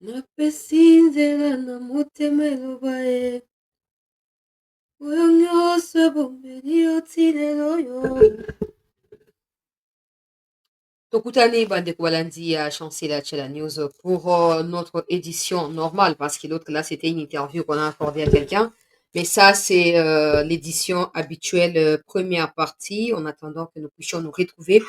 napesi nzela na motema eloba ye oyo nyonso ebombeli yo ti lelo oyo. Tokutani bandeko balandi ya Chancela Chela News pour notre édition normale parce que l'autre là c'était une interview qu'on a accordée à quelqu'un. Mais ça c'est l'édition habituelle première partie en attendant que nous puissions nous retrouver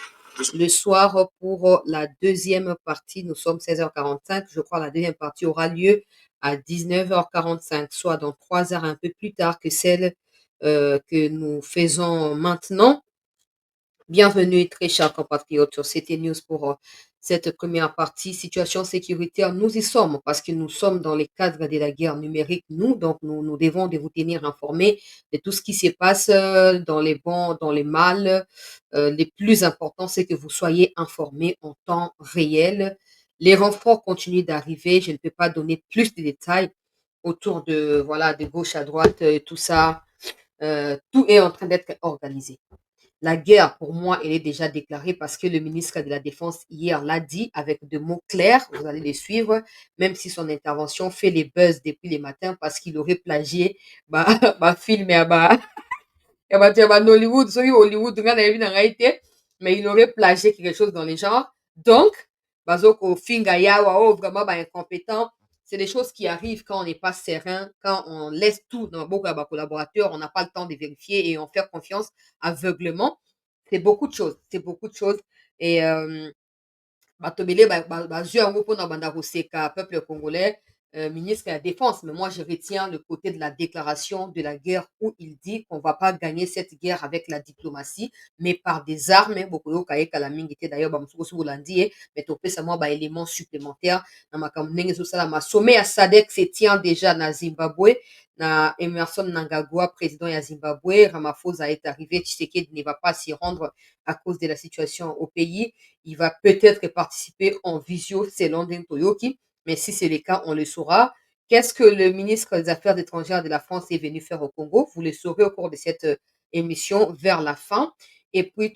le soir pour la deuxième partie. Nous sommes 16h45. Je crois la deuxième partie aura lieu à 19h45, soit dans 3 heures un peu plus tard que celle que nous faisons maintenant. Bienvenue, très chers compatriotes, sur CT News pour cette première partie. Situation sécuritaire, nous y sommes parce que nous sommes dans les cadres de la guerre numérique, donc nous devons de vous tenir informés de tout ce qui se passe dans les bons, dans les mal. Les plus importants, c'est que vous soyez informés en temps réel. Les renforts continuent d'arriver. Je ne peux pas donner plus de détails autour de, voilà, de gauche à droite, tout ça. Tout est en train d'être organisé. La guerre, pour moi, elle est déjà déclarée parce que le ministre de la Défense hier l'a dit avec de mots clairs. Vous allez les suivre, même si son intervention fait les buzz depuis les matins parce qu'il aurait plagié ma film Hollywood, Hollywood, mais il aurait plagié quelque chose dans les genres. Donc, bazoko finga yawa, oh, vraiment, incompétent. C'est des choses qui arrivent quand on n'est pas serein, quand on laisse tout dans beaucoup de collaborateurs, on n'a pas le temps de vérifier et on fait confiance aveuglement. C'est beaucoup de choses. C'est beaucoup de choses. Et batobele bazwi yango mpona banda koseka peuple congolais, ministre de la défense. Mais moi je retiens le côté de la déclaration de la guerre où il dit qu'on va pas gagner cette guerre avec la diplomatie mais par des armes. Bokoyoka ekala mingi te d'ailleurs bamosuku osi bolandi ye mais topesa mwa baélément supplémentaire na makambo ndenge ezosalama. Sommet ya SADC se tient déjà na Zimbabwe na Emerson Mnangagwa, président ya Zimbabwe. Ramaphosa est arrivé, Tshisekedi ne va pas s'y rendre à cause de la situation au pays. Il va peut-être participer en visio selon Toyoki, mais si c'est le cas, on le saura. Qu'est-ce que le ministre des Affaires étrangères de la France est venu faire au Congo? Vous le saurez au cours de cette émission vers la fin. Et puis,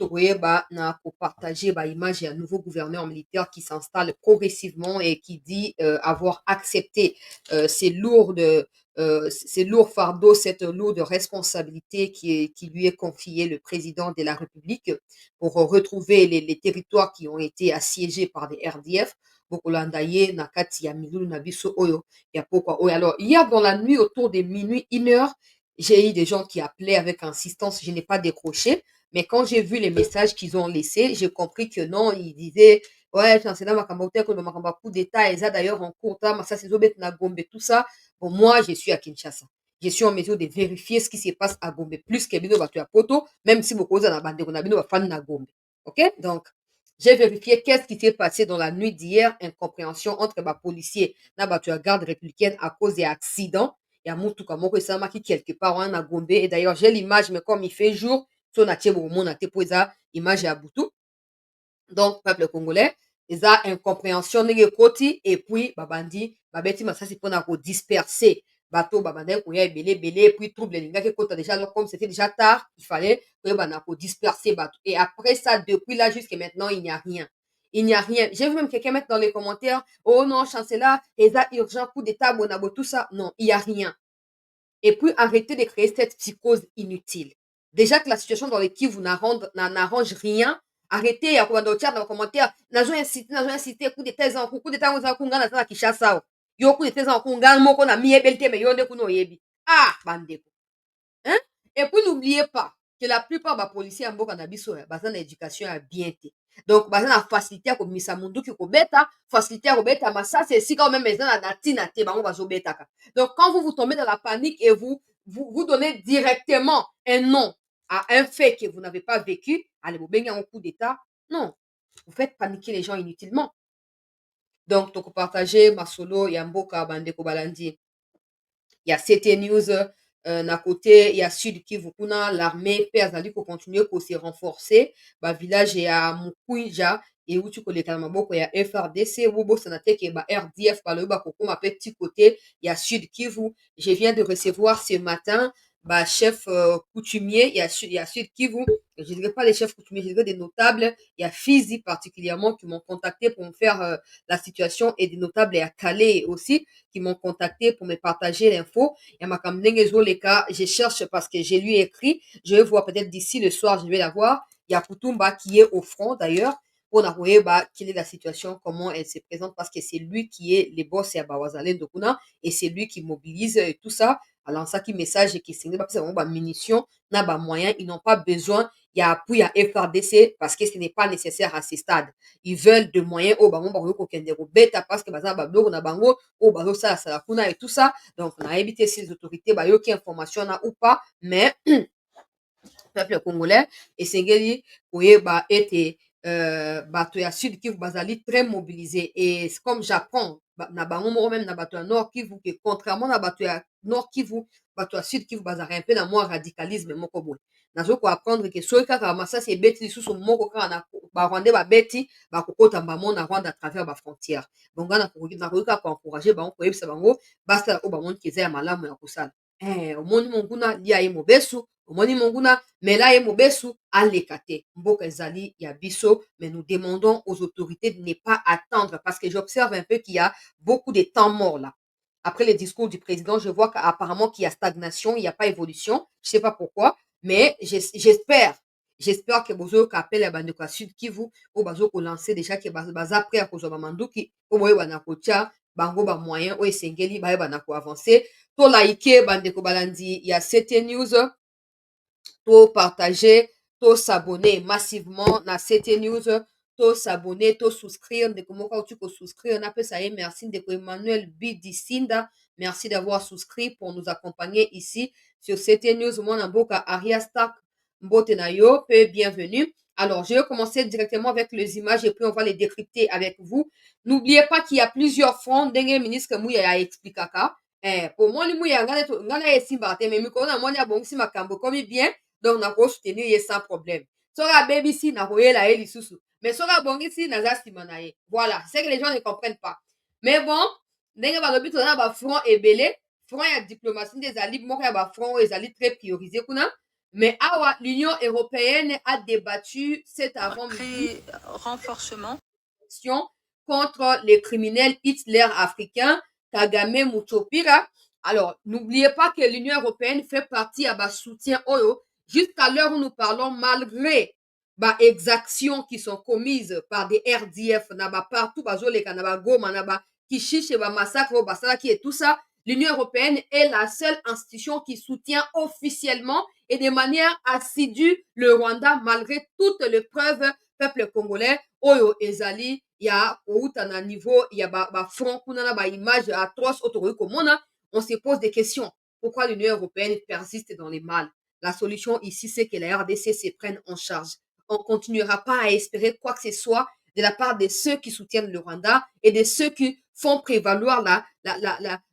na partager image un nouveau gouverneur militaire qui s'installe progressivement et qui dit avoir accepté ces lourds fardeaux, cette lourde responsabilité qui lui est confiée le président de la République pour retrouver les territoires qui ont été assiégés par des RDF. Alors, hier dans la nuit, autour de minuit, 1 heure, j'ai eu des gens qui appelaient avec insistance. Je n'ai pas décroché. Mais quand j'ai vu les messages qu'ils ont laissés, j'ai compris que non, ils disaient, ouais, c'est là, ma coup d'état, et ça d'ailleurs en cours, ça c'est Zobet na Gombe, tout ça. Bon, moi, je suis à Kinshasa. Je suis en mesure de vérifier ce qui se passe à Gombe, plus que Bino Batu à Poto, même si beaucoup na bande na Bino fan na Gombe. OK? Donc, j'ai vérifié qu'est-ce qui s'est passé dans la nuit d'hier, incompréhension entre les policiers na Batu à garde républicaine à cause des accidents. Il y a Moutou Moko et qui quelque part à Gombe. Et d'ailleurs, j'ai l'image, mais comme il fait jour, so na tie bomo na te po eza image ya butu. Donc, peuple congolais, eza incompréhension ndenge ekoti et puis babandi babeti masasi mpona kodisperser bato babandaki koya ebele puis trouble elingaki ekota déjà alors comme c'était déjà tard il fallait koyebana kodisperser bato et après ça depuis là jusqu'à maintenant il n'y a rien. Il n'y a rien. J'ai vu même quelqu'un mettre dans les commentaires, oh non, chancelier, eza urgent, coup d'état, bonabo, tout ça. Non, il n'y a rien. Et puis arrêtez de créer cette psychose inutile. Déjà que la situation dans les Kivu n'arrange rien, arrêtez ya kubandotia dans les commentaires. Nazo incité, coup d'état coup d'état za kunga na za Kinshasa. Yo coup d'état za kunga moko na miyebelte me yonde kuno yebi. Ah, bandeko. Hein? Et puis n'oubliez pas que la plupart des policiers en mboka na biso baza na éducation ya bien te. Donc baza na facilité ya komisa munduki kobeta, facilité ya kobeta masasi esika même eza na ntina te bango bazobetaka. Donc quand vous tombez dans la panique et vous donnez directement un nom à un fait que vous n'avez pas vécu, allez vous baigner un coup d'état. Non, vous faites paniquer les gens inutilement. Donc toko partager masolo ya mboka bandeko balandi. Il y a CT News na côté, il y a Sud Kivu kuna l'armée pe azali ko continuer ko se renforcer ba village ya Mukwija et uti koleka na maboko ya FRDC bobosana te ke ba RDF balobi bakokoma pe petit côté ya Sud Kivu. Je viens de recevoir ce matin bah, chef coutumier, il y a Sud Kivu, je ne dirais pas les chefs coutumiers, je dirais des notables, il y a Fizi particulièrement qui m'ont contacté pour me faire la situation et des notables et à Calais aussi qui m'ont contacté pour me partager l'info. Il y a ma les cas, je cherche parce que j'ai lui écrit, je vais voir peut-être d'ici le soir, je vais la voir. Il y a Poutumba qui est au front d'ailleurs pour voir bah, quelle est la situation, comment elle se présente parce que c'est lui qui est les boss et à Bawazale Dokuna et c'est lui qui mobilise tout ça. Alors, ça qui message et qui signe, parce que c'est vraiment munitions, n'a pas moyen, ils n'ont pas besoin. Il y a appui à FRDC parce que ce n'est pas nécessaire à ces stades. Ils veulent de moyens au bango, bango, kokendero, bêta, parce que, bazar, bablo, on a bango, au bango, ça, kuna et tout ça. Donc, on a évité ces autorités, bah, qui information là ou pas, mais, peuple congolais, et Sengeli, oui, bah, était, bato ya Sud Kivu bazali très mobilisé. Et comme j'apprends, na bango moko même na bato ya Nord Kivu, que contrairement na bato ya Nord Kivu, bato ya Sud Kivu bazali un peu na moi radicalisme moko boye. Nazo ko apprendre que soki kaka masasi ebeti lisusu moko kaka na barwandais babeti bakokota mbamo na Rwanda à travers ba frontière. Donc nga nakoki kaka koencourager bango koyebisa bango basala oyo bamoni ke eza ya malamu ya kosala. Omoni monguna lia ye mobesu, omoni monguna mela ye mobesu aleka te. Mboka ezali ya biso, mais nous demandons aux autorités de ne pas attendre parce que j'observe un peu qu'il y a beaucoup de temps mort là. Après les discours du président, je vois qu'apparemment qu'il y a stagnation, il n'y a pas évolution. Je sais pas pourquoi, mais j'espère que bozo kapel ya bandeko ya Sud Kivu o bazo ko lancer déjà que baza prêt à kozwa ba manduki o boye bana kotia bango ba moyen o esengeli ba bana ko avancer to like bandeko balandi ya CT News to partager, to s'abonner massivement na CT News, to s'abonner, to souscrire, ndeko moko tu ko souscrire, on appelle ça merci ndeko Emmanuel Bidisinda, merci d'avoir souscrit pour nous accompagner ici sur CT News, mon mboka Aria Stark Mbote na yo, bienvenue. Alors, je vais commencer directement avec les images et puis on va les décrypter avec vous. N'oubliez pas qu'il y a plusieurs fronts, dengue ministre Mouya a expliqué. Pour moi, Mouya, ngana esimba te, mais mikona moi ya bongisi makambo comme bien. Donc nakosoutenir ye sans problème soki abebisi nakoyela ye lisusu mais soki abongisi naza nsima na ye voilà c'est que les gens ne comprennent pas mais bon ndenge balobi toza na bafront ebele front ya diplomatie nde ezali moko ya bafront oyo ezali très priorisé kuna mais awa l'union européenne a débattu cet avant-midi renforcement contre les criminels Hitler africains Kagame Muchopira. Alors, n'oubliez pas que l'Union européenne fait partie à bas soutien Oyo. Jusqu'à l'heure où nous parlons, malgré bah, exactions qui sont commises par des RDF, naba partout, bazoleka, naba Goma, naba Kishiche, ba massacre, Basaraki et tout ça, l'Union européenne est la seule institution qui soutient officiellement et de manière assidue le Rwanda, malgré toutes les preuves, peuple congolais, Oyo Ezali, il y a outa na niveau, il y a ba front kuna na ba image atroce autoroute komona, on se pose des questions. Pourquoi l'Union européenne persiste dans les mal? La solution ici, c'est que la RDC se prenne en charge. On ne continuera pas à espérer quoi que ce soit de la part de ceux qui soutiennent le Rwanda et de ceux qui font prévaloir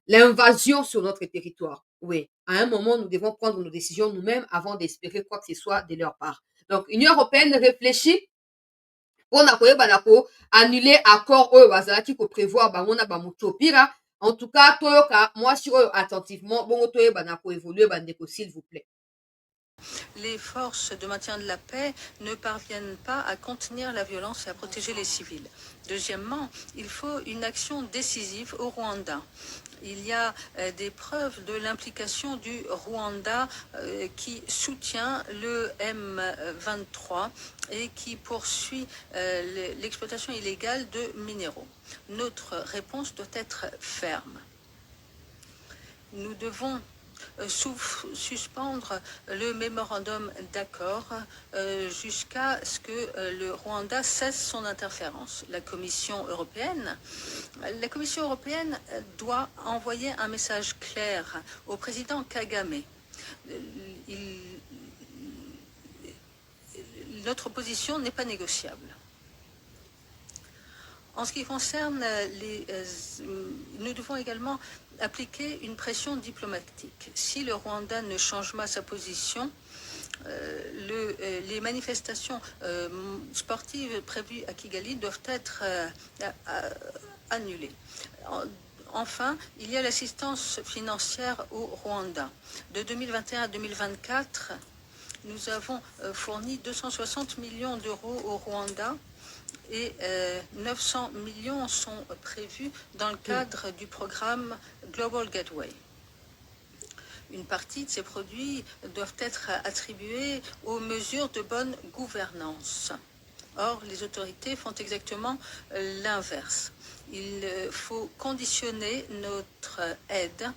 l'invasion sur notre territoire. Oui, à un moment, nous devons prendre nos décisions nous-mêmes avant d'espérer quoi que ce soit de leur part. Donc, l'Union européenne réfléchit mpona koyebana koannule accord oyo bazalaki koprévoir bango na bamoto pira en tout cas toyoka mwasi oyo attentivement bongo toyebana koévolue bandeko s'il vous plaît. Les forces de maintien de la paix ne parviennent pas à contenir la violence et à protéger les civils. Deuxièmement, il faut une action décisive au Rwanda. Il y a des preuves de l'implication du Rwanda qui soutient le M23 et qui poursuit l'exploitation illégale de minéraux. Notre réponse doit être ferme. Nous devons suspendre le mémorandum d'accord jusqu'à ce que le Rwanda cesse son interférence. La Commission européenne doit envoyer un message clair au président Kagame. Notre position n'est pas négociable. En ce qui concerne nous devons également appliquer une pression diplomatique. Si le Rwanda ne change pas sa position, les manifestations sportives prévues à Kigali doivent être annulées. Enfin, il y a l'assistance financière au Rwanda. De 2021 à 2024, nous avons fourni 260 millions d'euros au Rwanda et 900 millions sont prévus dans le cadre du programme Global Gateway. Une partie de ces produits doivent être attribués aux mesures de bonne gouvernance. Or, les autorités font exactement l'inverse. Il faut conditionner notre aide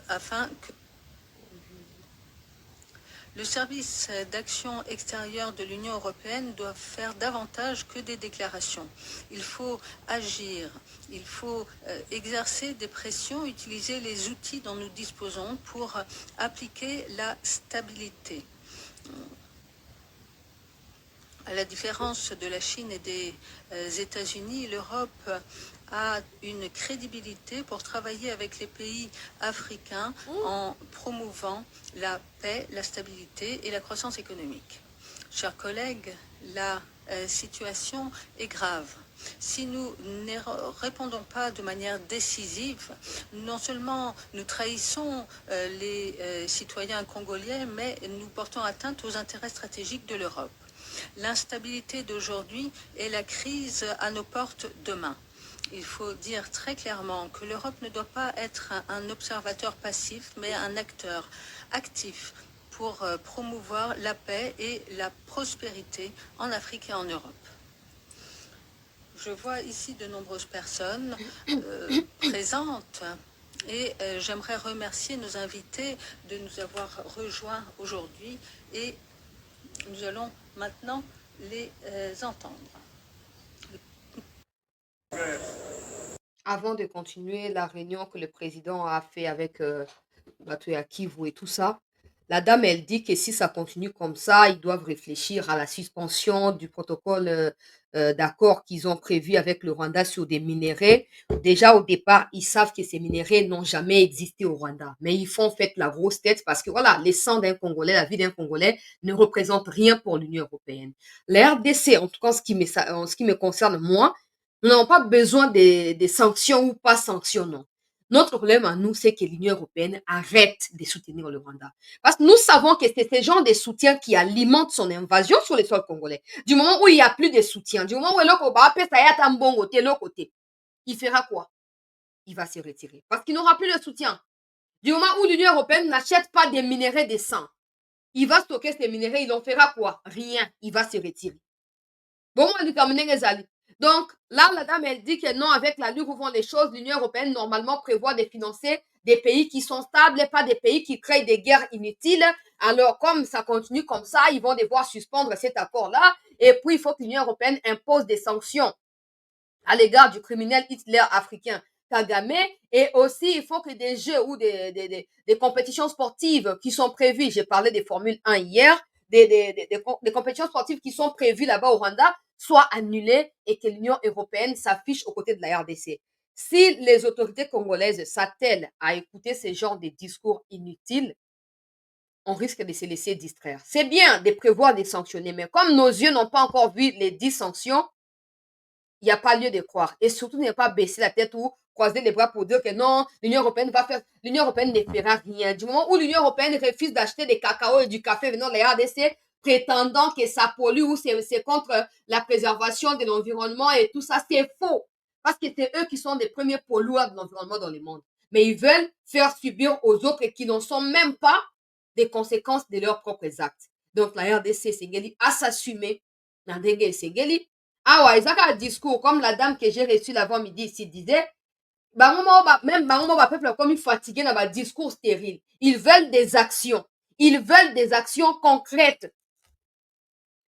afin que le service d'action extérieure de l'Union européenne doit faire davantage que des déclarations. Il faut agir, il faut exercer des pressions, utiliser les outils dont nous disposons pour appliquer la stabilité. À la différence de la Chine et des États-Unis, l'Europe a une crédibilité pour travailler avec les pays africains en promouvant la paix, la stabilité et la croissance économique. Chers collègues, la situation est grave. Si nous ne répondons pas de manière décisive, non seulement nous trahissons les citoyens congolais, mais nous portons atteinte aux intérêts stratégiques de l'Europe. L'instabilité d'aujourd'hui est la crise à nos portes demain. Il faut dire très clairement que l'Europe ne doit pas être un observateur passif, mais un acteur actif pour promouvoir la paix et la prospérité en Afrique et en Europe. Je vois ici de nombreuses personnes présentes et j'aimerais remercier nos invités de nous avoir rejoints aujourd'hui et nous allons maintenant les entendre. Avant de continuer la réunion que le président a fait avec Batoya Kivu et tout ça, la dame, elle dit que si ça continue comme ça, ils doivent réfléchir à la suspension du protocole d'accord qu'ils ont prévu avec le Rwanda sur des minéraux. Déjà, au départ, ils savent que ces minéraux n'ont jamais existé au Rwanda. Mais ils font en fait la grosse tête parce que voilà, les sangs d'un Congolais, la vie d'un Congolais ne représente rien pour l'Union européenne. La RDC, en tout cas, en ce qui me concerne, moi, nous n'avons pas besoin des sanctions ou pas sanctions, non. Notre problème à nous, c'est que l'Union européenne arrête de soutenir le Rwanda. Parce que nous savons que c'est ce genre de soutien qui alimente son invasion sur le sol congolais. Du moment où il n'y a plus de soutien, du moment où l'autre côté, il fera quoi? Il va se retirer. Parce qu'il n'aura plus de soutien. Du moment où l'Union européenne n'achète pas des minéraux décents, il va stocker ces minéraux, il en fera quoi? Rien. Il va se retirer. Bon, on dit les alliés. Donc, là, la dame, elle dit que non, avec la lutte où vont les choses, l'Union européenne, normalement, prévoit de financer des pays qui sont stables et pas des pays qui créent des guerres inutiles. Alors, comme ça continue comme ça, ils vont devoir suspendre cet accord-là. Et puis, il faut que l'Union européenne impose des sanctions à l'égard du criminel Hitler africain Kagame. Et aussi, il faut que des jeux ou des compétitions sportives qui sont prévues, j'ai parlé des Formule 1 hier, des compétitions sportives qui sont prévues là-bas au Rwanda soient annulées et que l'Union européenne s'affiche aux côtés de la RDC. Si les autorités congolaises s'attellent à écouter ce genre de discours inutiles, on risque de se laisser distraire. C'est bien de prévoir des sanctionner, mais comme nos yeux n'ont pas encore vu les 10 sanctions, il n'y a pas lieu de croire. Et surtout, ne pas baisser la tête ou croiser les bras pour dire que non, l'Union européenne ne fera rien. Du moment où l'Union européenne refuse d'acheter des cacao et du café venant de la RDC, prétendant que ça pollue ou c'est contre la préservation de l'environnement et tout ça, c'est faux. Parce que c'est eux qui sont les premiers pollueurs de l'environnement dans le monde. Mais ils veulent faire subir aux autres qui n'en sont même pas des conséquences de leurs propres actes. Donc la RDC, Sengeli, a s'assumer. Sengeli, ah ouais, ils ont un discours comme la dame que j'ai reçue l'avant-midi ici disait, même peuple comme ils fatigués dans un discours stérile. Ils veulent des actions. Ils veulent des actions concrètes.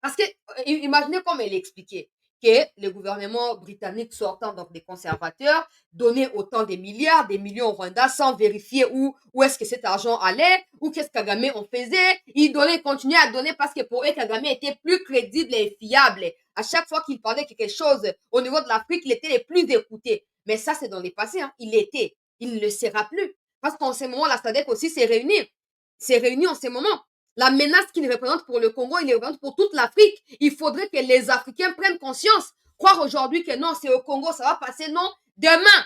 Parce que, imaginez comme elle expliquait que le gouvernement britannique sortant, donc des conservateurs, donnait autant de milliards, des millions au Rwanda sans vérifier où est-ce que cet argent allait, ou qu'est-ce que Kagame en faisait. Il continuait à donner parce que pour eux, Kagame était plus crédible et fiable. À chaque fois qu'il parlait quelque chose au niveau de l'Afrique, il était le plus écouté. Mais ça, c'est dans les passés. Hein. Il l'était. Il ne le sera plus. Parce qu'en ce moment, la SADC aussi s'est réunie. S'est réunie en ce moment. La menace qu'il représente pour le Congo, il le représente pour toute l'Afrique. Il faudrait que les Africains prennent conscience. Croire aujourd'hui que non, c'est au Congo, ça va passer. Non, demain,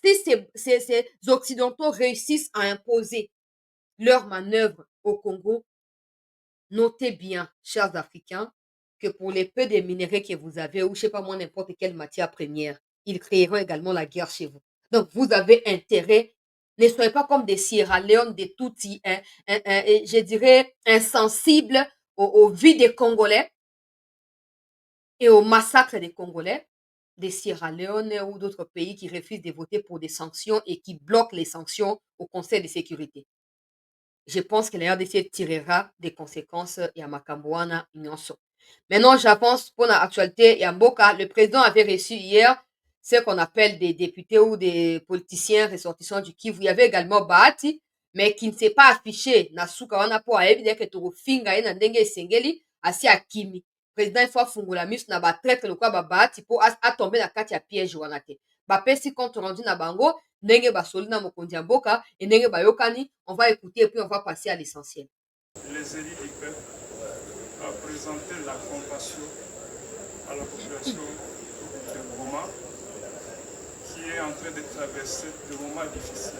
Si ces Occidentaux réussissent à imposer leur manœuvre au Congo, notez bien, chers Africains, que pour les peu de minéraux que vous avez, ou je ne sais pas moi, n'importe quelle matière première, ils créeront également la guerre chez vous. Donc, vous avez intérêt, ne soyez pas comme des Sierra Leone, des Tutsis, je dirais, insensibles aux vies des Congolais et au massacre des Congolais, des Sierra Leone ou d'autres pays qui refusent de voter pour des sanctions et qui bloquent les sanctions au Conseil de sécurité. Je pense que la RDC tirera des conséquences et à Makambouana Nyonso. Maintenant, j'avance pour l'actualité. Et à Mboka, le président avait reçu hier ce qu'on appelle des députés ou des politiciens ressortissants du Kivu. Il y avait également Bahati, mais qui ne s'est pas affiché. Nasuka wana po ayebi que tofinga ye na ndenge esengeli asi akimi. Président il faut fungola miso na ba traître le quoi ba Bahati po atomber na kati ya piège wana te. Bapesi compte rendu na bango ndenge basoli na mokonzi ya mboka et ndenge bayokani. On va écouter et puis on va passer à l'essentiel. Les élites du peuple a présenté la compassion à la population de Goma qui est en train de traverser des moments difficiles.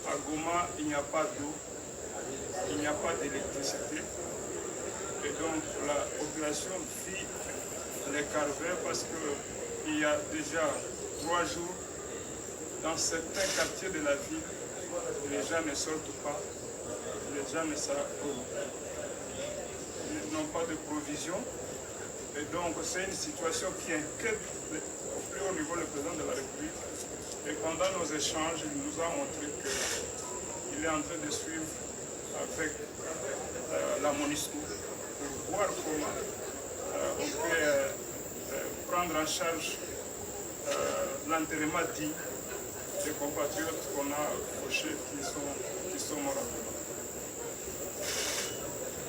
À Goma, il n'y a pas d'eau, il n'y a pas d'électricité. Et donc la population vit les calvaires parce qu'il y a déjà 3 jours, dans certains quartiers de la ville, les gens ne sortent pas, les gens ne savent pas. Ils n'ont pas de provisions. Et donc c'est une situation qui inquiète au plus haut niveau le président de la République. Et pendant nos échanges, il nous a montré qu'il est en train de suivre avec la MONUSCO pour voir comment on peut prendre en charge l'enterrement digne des compatriotes qu'on a fauchés qui sont morts.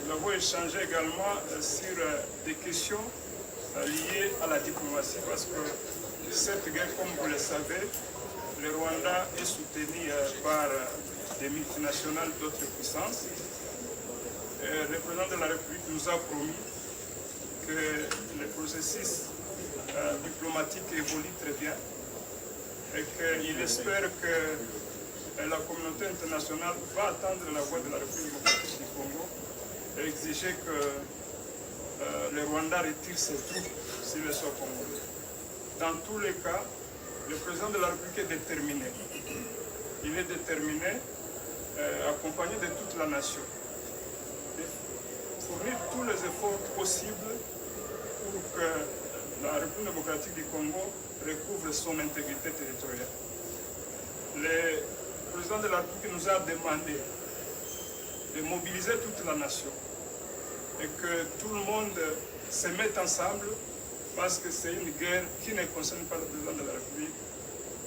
Nous avons échangé également sur des questions liées à la diplomatie parce que cette guerre, comme vous le savez, le Rwanda est soutenu par des multinationales d'autres puissances. Le président de la République nous a promis que le processus diplomatique évolue très bien et qu'il espère que la communauté internationale va attendre la voix de la République démocratique du Congo et exiger que le Rwanda retire ses troupes sur le sol congolais. Dans tous les cas, le président de la République est déterminé. Il est déterminé, accompagné de toute la nation, de fournir tous les efforts possibles pour que la République démocratique du Congo recouvre son intégrité territoriale. Le président de la République nous a demandé de mobiliser toute la nation et que tout le monde se mette ensemble parce que c'est une guerre qui ne concerne pas le président de la République,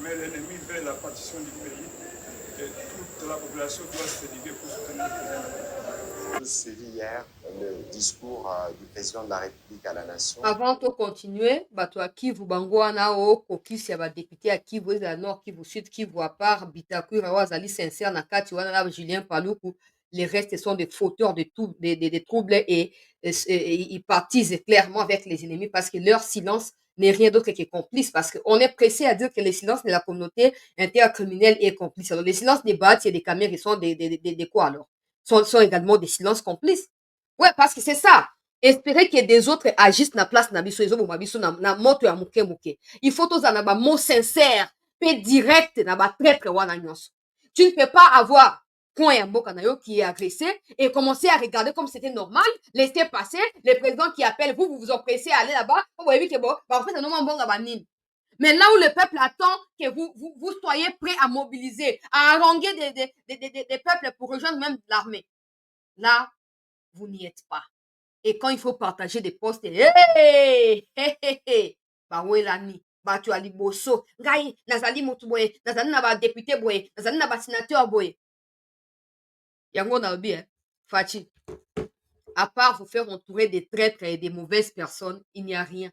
mais l'ennemi veut la partition du pays et toute la population doit se liguer pour soutenir le président de la République. J'ai suivi hier le discours du président de la République à la nation. Avant de continuer, bato à Kivu bango wana o kokisi ya ba député à Kivu ezala Nord Kivu Sud Kivu à part Bitakwira wazali sincère na kati wana na Julien Paluku. Les restes sont des fauteurs de tout, des troubles et ils partisent clairement avec les ennemis parce que leur silence n'est rien d'autre que complice parce qu'on est pressé à dire que le silence de la communauté intercriminelle est complice. Alors, les silences des Bahati et des Caméras sont des quoi alors? Sont également des silences complices. Ouais, parce que c'est ça. Espérer que des autres agissent na place na biso, na moto ya muke muke. Il faut tous en avoir mot sincère, peu direct na ba traître wana nyonso. Tu ne peux pas avoir coin ya mboka na yo qui est agressé et commencer à regarder comme c'était normal, laisser passer les présidents qui appellent, vous vous empressez à aller là-bas, vous voyez que bon, en fait, c'est non bon banine. Mais là où le peuple attend que vous soyez prêts à mobiliser, à haranguer des peuples pour rejoindre même l'armée, là, vous n'y êtes pas. Et quand il faut partager des postes, bawelani, batu ali boso, ngai, nazali mutu boye, nazali na ba député boye, nazali na ba sénateur boye. Yango na obi, Fachi. À part vous faire entourer des traîtres et des mauvaises personnes, il n'y a rien.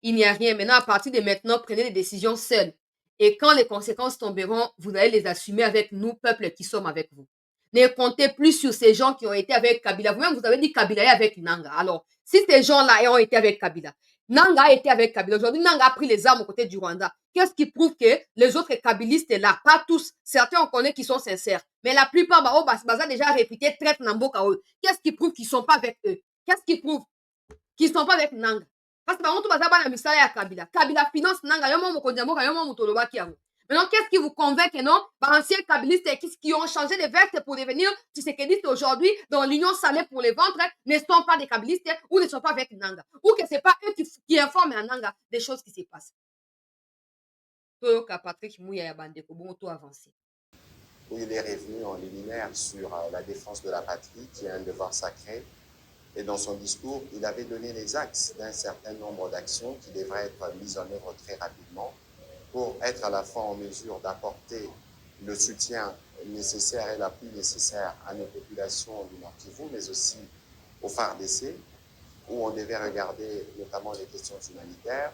Il n'y a rien. Maintenant, à partir de maintenant, prenez des décisions seules. Et quand les conséquences tomberont, vous allez les assumer avec nous, peuple qui sommes avec vous. Ne comptez plus sur ces gens qui ont été avec Kabila. Vous-même, vous avez dit Kabila est avec Nanga. Alors, si ces gens-là ont été avec Kabila, Nanga était avec Kabila. Aujourd'hui, Nanga a pris les armes aux côtés du Rwanda. Qu'est-ce qui prouve que les autres kabilistes là, pas tous, certains on connaît qui sont sincères, mais la plupart, Baza déjà réputé traite Namboka. Qu'est-ce qui prouve qu'ils ne sont pas avec eux? Qu'est-ce qui prouve qu'ils ne sont pas avec Nanga? Parce que par contre, Baza la misala ya Kabila. Kabila finance Nanga, yomo mokondiamboka, yomo mutoloba kiango. Maintenant, qu'est-ce qui vous convainc, non? Par anciens kabilistes qui ont changé de veste pour devenir tshisekidistes aujourd'hui dans l'union salée pour les ventres ne sont pas des kabilistes ou ne sont pas avec Nanga. Ou que ce n'est pas eux qui informent à Nanga des choses qui se passent. Patrick Mouya Yabandeko, bon, tout avancé. Où il est revenu en liminaire sur la défense de la patrie, qui est un devoir sacré. Et dans son discours, il avait donné les axes d'un certain nombre d'actions qui devraient être mises en œuvre très rapidement pour être à la fois en mesure d'apporter le soutien nécessaire et l'appui nécessaire à nos populations du Nord Kivu, mais aussi au FARDC, où on devait regarder notamment les questions humanitaires.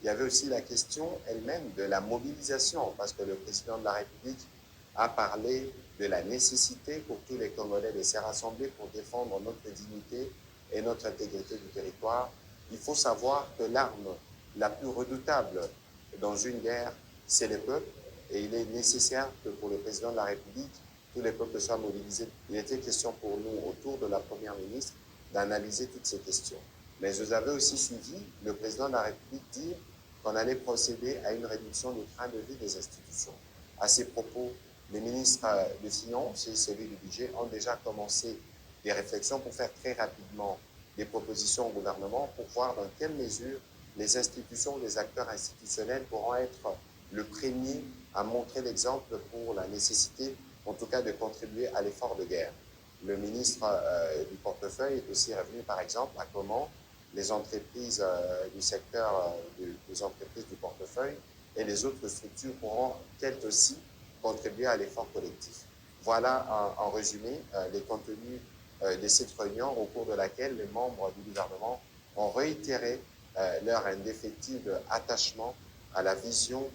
Il y avait aussi la question elle-même de la mobilisation, parce que le président de la République a parlé de la nécessité pour tous les Congolais de se rassembler pour défendre notre dignité et notre intégrité du territoire. Il faut savoir que l'arme la plus redoutable dans une guerre, c'est le peuple, et il est nécessaire que pour le président de la République, tous les peuples soient mobilisés. Il était question pour nous, autour de la Première ministre, d'analyser toutes ces questions. Mais vous avez aussi suivi le président de la République dire qu'on allait procéder à une réduction du train de vie des institutions. À ces propos, les ministres des Finances et celui du Budget ont déjà commencé des réflexions pour faire très rapidement des propositions au gouvernement pour voir dans quelle mesure les institutions, les acteurs institutionnels pourront être le premier à montrer l'exemple pour la nécessité, en tout cas, de contribuer à l'effort de guerre. Le ministre du portefeuille est aussi revenu, par exemple, à comment les entreprises du secteur des entreprises du portefeuille et les autres structures pourront, elles aussi, contribuer à l'effort collectif. Voilà, en résumé, les contenus de cette réunion au cours de laquelle les membres du gouvernement ont réitéré leur indéfectible attachement à la vision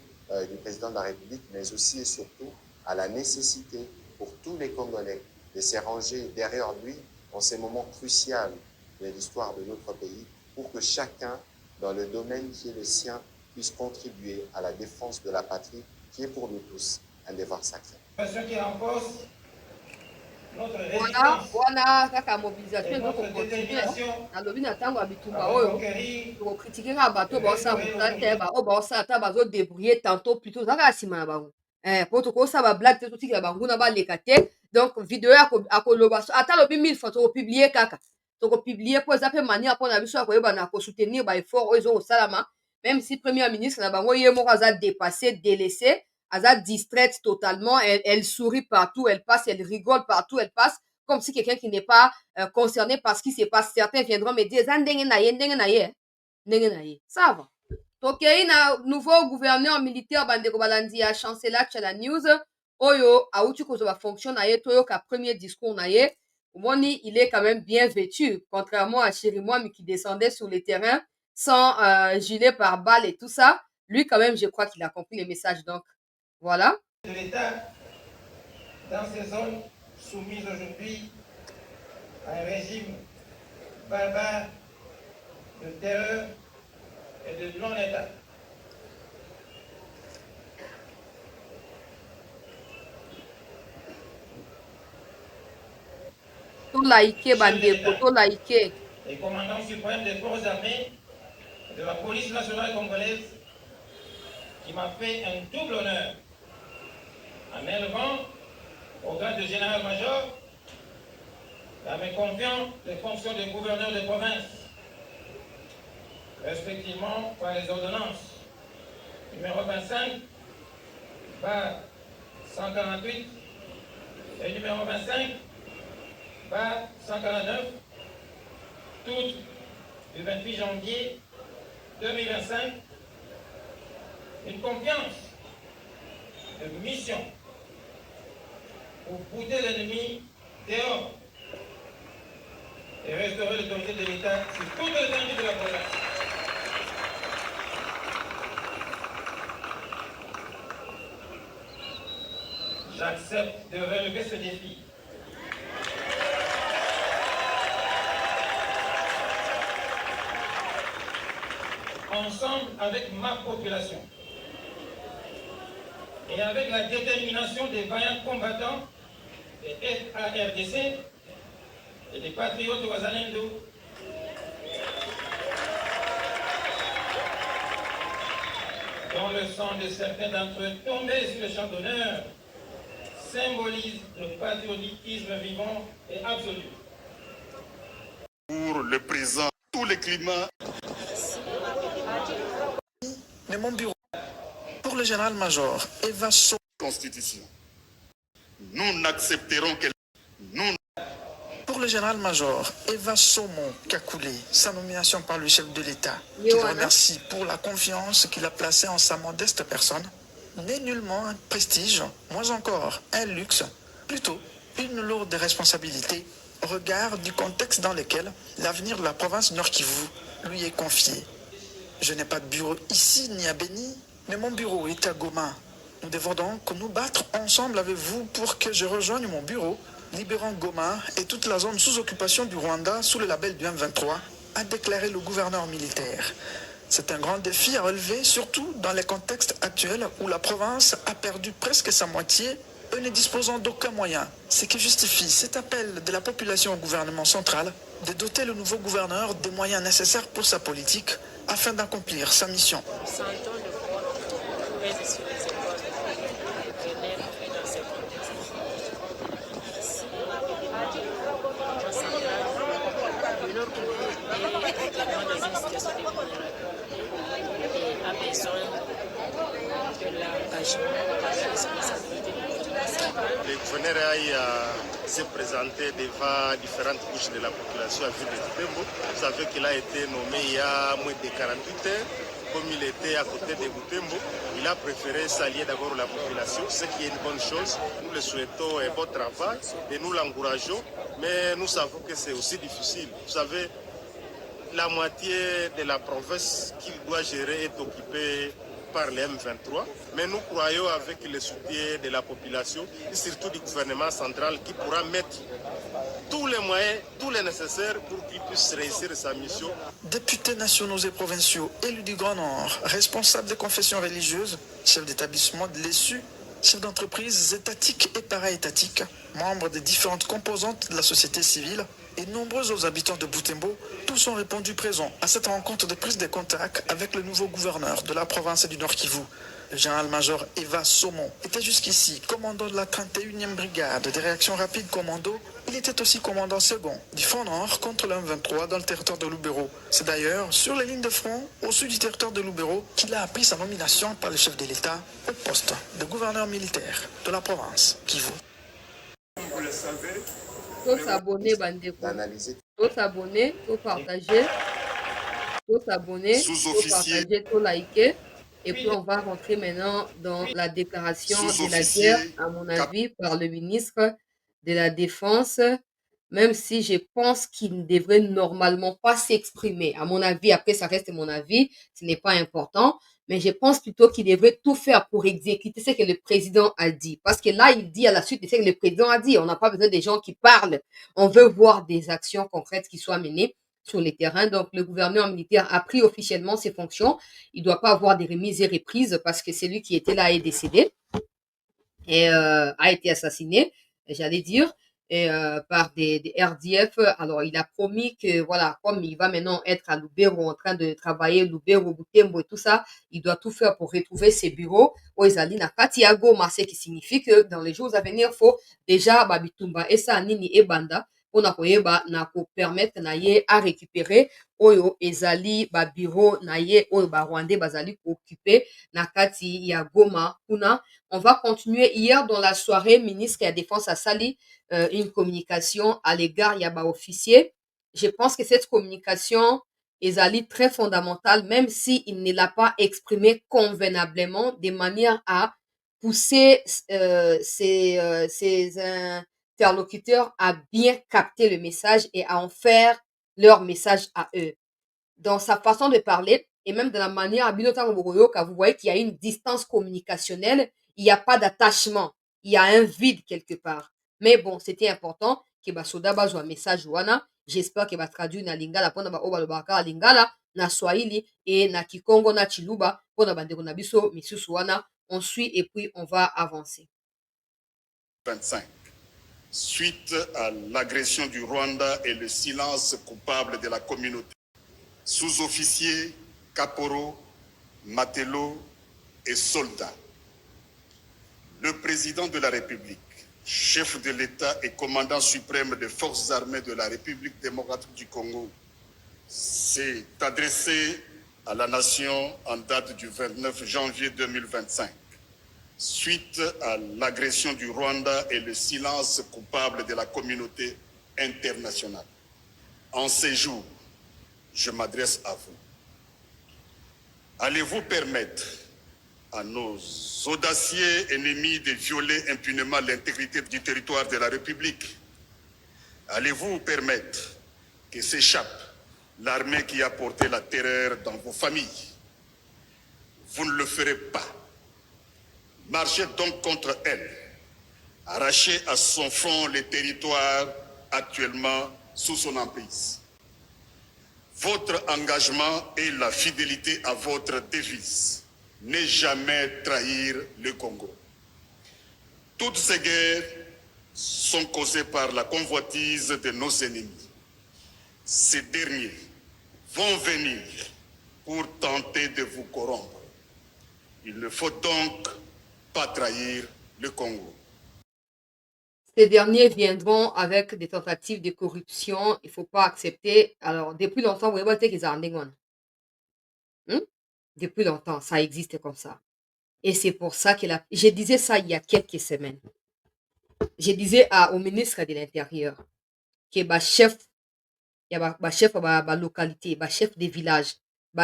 du président de la République, mais aussi et surtout à la nécessité pour tous les Congolais de se ranger derrière lui en ces moments cruciaux de l'histoire de notre pays, pour que chacun, dans le domaine qui est le sien, puisse contribuer à la défense de la patrie, qui est pour nous tous un devoir sacré. Qui renforce notre wana kaka mobilisation ezoko continue nalobi na ntango ya bitumba oyo tokokritike kaka bato baosala mosala te oyo baosala ata bazodébrouiller tantôt plutôt oza kaka nsima na bango mpo tokosala bablage te totikela banguna baleka te donc video akoloba ata alobi 1000 fois tokopublie kaka tokopublie mpo eza mpe manière mpona biso ya koyeba na kosoutenir baeffort oyo ezokosalama même si premier ministre na bango ye moko aza dépassé délaissé aza distraite totalement, elle sourit partout, elle passe, elle rigole partout, elle passe, comme si quelqu'un qui n'est pas concerné par ce qui se passe. Certains viendront me dire, ça va. Donc, il y a un nouveau gouverneur militaire, Bandeko Balandi, a chancellé la news, Oyo, a outu ko va fonction na ye, toyo ka premier discours na ye, Moni, il est quand même bien vêtu, contrairement à Chirimouami qui descendait sur le terrain sans gilet pare-balles et tout ça. Lui, quand même, je crois qu'il a compris les messages, donc. Voilà. De l'État dans ces zones soumises aujourd'hui à un régime barbare de terreur et de non-État. Tout laïqué, bandeko, tout laïqué. Et commandant suprême des forces armées de la police nationale congolaise qui m'a fait un double honneur en élevant au grade de général-major et en me confiant les fonctions de gouverneur de province, respectivement par les ordonnances numéro 25, par 148 et numéro 25, par 149, toutes du 28 janvier 2025, une confiance de mission pour bouter l'ennemi dehors et restaurer l'autorité de l'État sur toute l'étendue de la province. J'accepte de relever ce défi. ensemble avec ma population et avec la détermination des vaillants combattants des FARDC et des patriotes Wazalendo, dont le sang de certains d'entre eux tombés sur le champ d'honneur symbolise le patriotisme vivant et absolu. Pour le présent, tous les climats. Mais mon bureau, pour le général-major Eva So. Constitution. Nous n'accepterons qu'elle. Nous. Pour le général-major Eva Somo Kakule, sa nomination par le chef de l'État, qui le remercie pour la confiance qu'il a placée en sa modeste personne, n'est nullement un prestige, moins encore un luxe, plutôt une lourde responsabilité au regard du contexte dans lequel l'avenir de la province Nord Kivu lui est confié. Je n'ai pas de bureau ici ni à Béni, mais mon bureau est à Goma. Nous devons donc nous battre ensemble avec vous pour que je rejoigne mon bureau, libérant Goma et toute la zone sous occupation du Rwanda sous le label du M23, a déclaré le gouverneur militaire. C'est un grand défi à relever, surtout dans les contextes actuels où la province a perdu presque sa moitié et ne disposant d'aucun moyen. Ce qui justifie cet appel de la population au gouvernement central de doter le nouveau gouverneur des moyens nécessaires pour sa politique afin d'accomplir sa mission. Le gouverneur a se présenté devant différentes couches de la population à ville de Butembo. Vous savez qu'il a été nommé il y a moins de 48 heures. Comme il était à côté de Butembo, il a préféré s'allier d'abord la population, ce qui est une bonne chose. Nous le souhaitons un bon travail et nous l'encourageons, mais nous savons que c'est aussi difficile. Vous savez, la moitié de la province qu'il doit gérer est occupée par les M23, mais nous croyons avec le soutien de la population et surtout du gouvernement central qui pourra mettre tous les moyens, tous les nécessaires pour qu'il puisse réussir sa mission. Députés nationaux et provinciaux élus du Grand Nord, responsables des confessions religieuses, chefs d'établissement de l'ESU, chefs d'entreprise étatiques et para-étatiques, membres des différentes composantes de la société civile et nombreux autres habitants de Butembo, tous ont répondu présents à cette rencontre de prise de contact avec le nouveau gouverneur de la province du Nord Kivu. Le général-major Eva Somon était jusqu'ici commandant de la 31e brigade des réactions rapides commando. Il était aussi commandant second du Front Nord contre le M23 dans le territoire de Lubero. C'est d'ailleurs sur les lignes de front au sud du territoire de Lubero qu'il a appris sa nomination par le chef de l'État au poste de gouverneur militaire de la province Kivu. Comme vous le savez, Faut s'abonner, Bandeko. d'analyser Faut s'abonner, faut partager. Faut s'abonner, faut Sous-officier. partager, faut liker. Et puis, on va rentrer maintenant dans la déclaration de la Sous-officier. guerre, à mon avis, par le ministre de la Défense, même si je pense qu'il ne devrait normalement pas s'exprimer. À mon avis, après, ça reste mon avis, ce n'est pas important, mais je pense plutôt qu'il devrait tout faire pour exécuter ce que le président a dit. Parce que là, il dit à la suite de ce que le président a dit. On n'a pas besoin des gens qui parlent. On veut voir des actions concrètes qui soient menées sur les terrains. Donc, le gouverneur militaire a pris officiellement ses fonctions. Il ne doit pas avoir des remises et reprises parce que celui qui était là est décédé et a été assassiné, j'allais dire, et, par des RDF. Alors, il a promis que, voilà, comme il va maintenant être à Lubero, en train de travailler, Lubero, Butembo et tout ça, il doit tout faire pour retrouver ses bureaux au Ezali na Katiago, ce qui signifie que dans les jours à venir, il faut déjà, Babitumba, Essa, Nini et Banda, pour na permettre na ye à récupérer oyo ezali ba bureau na ye oyo ba rwandais bazali occuper na kati ya Goma kuna. On va continuer. Hier dans la soirée, ministre de la Défense a sali une communication à l'égard ya ba officier. Je pense que cette communication ezali très fondamentale, même si il ne l'a pas exprimé convenablement de manière à pousser ces interlocuteurs à bien capter le message et à en faire leur message à eux. Dans sa façon de parler et même dans la manière à vous voyez qu'il y a une distance communicationnelle, il n'y a pas d'attachement, il y a un vide quelque part. Mais bon, c'était important que Basoda bazwa message wana. J'espère qu'il va traduire na lingala pour na ba lingala na Swahili et na Kikongo na Chiluba pour na bandeko na biso misusu wana. On suit et puis on va avancer. 25. Suite à l'agression du Rwanda et le silence coupable de la communauté, sous-officiers, caporaux, matelots et soldats, le président de la République, chef de l'État et commandant suprême des forces armées de la République démocratique du Congo, s'est adressé à la nation en date du 29 janvier 2025. Suite à l'agression du Rwanda et le silence coupable de la communauté internationale. En ces jours, je m'adresse à vous. Allez-vous permettre à nos audacieux ennemis de violer impunément l'intégrité du territoire de la République? Allez-vous permettre que s'échappe l'armée qui a porté la terreur dans vos familles? Vous ne le ferez pas. Marchez donc contre elle. Arrachez à son front les territoires actuellement sous son emprise. Votre engagement et la fidélité à votre devise. Ne jamais trahir le Congo. Toutes ces guerres sont causées par la convoitise de nos ennemis. Ces derniers vont venir pour tenter de vous corrompre. Il ne faut donc pas trahir le Congo. Ces derniers viendront avec des tentatives de corruption. Il ne faut pas accepter. Alors, depuis longtemps, vous voyez qu'ils ont depuis longtemps, ça existe comme ça. Et c'est pour ça que je disais ça il y a quelques semaines. Je disais au ministre de l'Intérieur que chef, il y a chef de localité, chef des villages,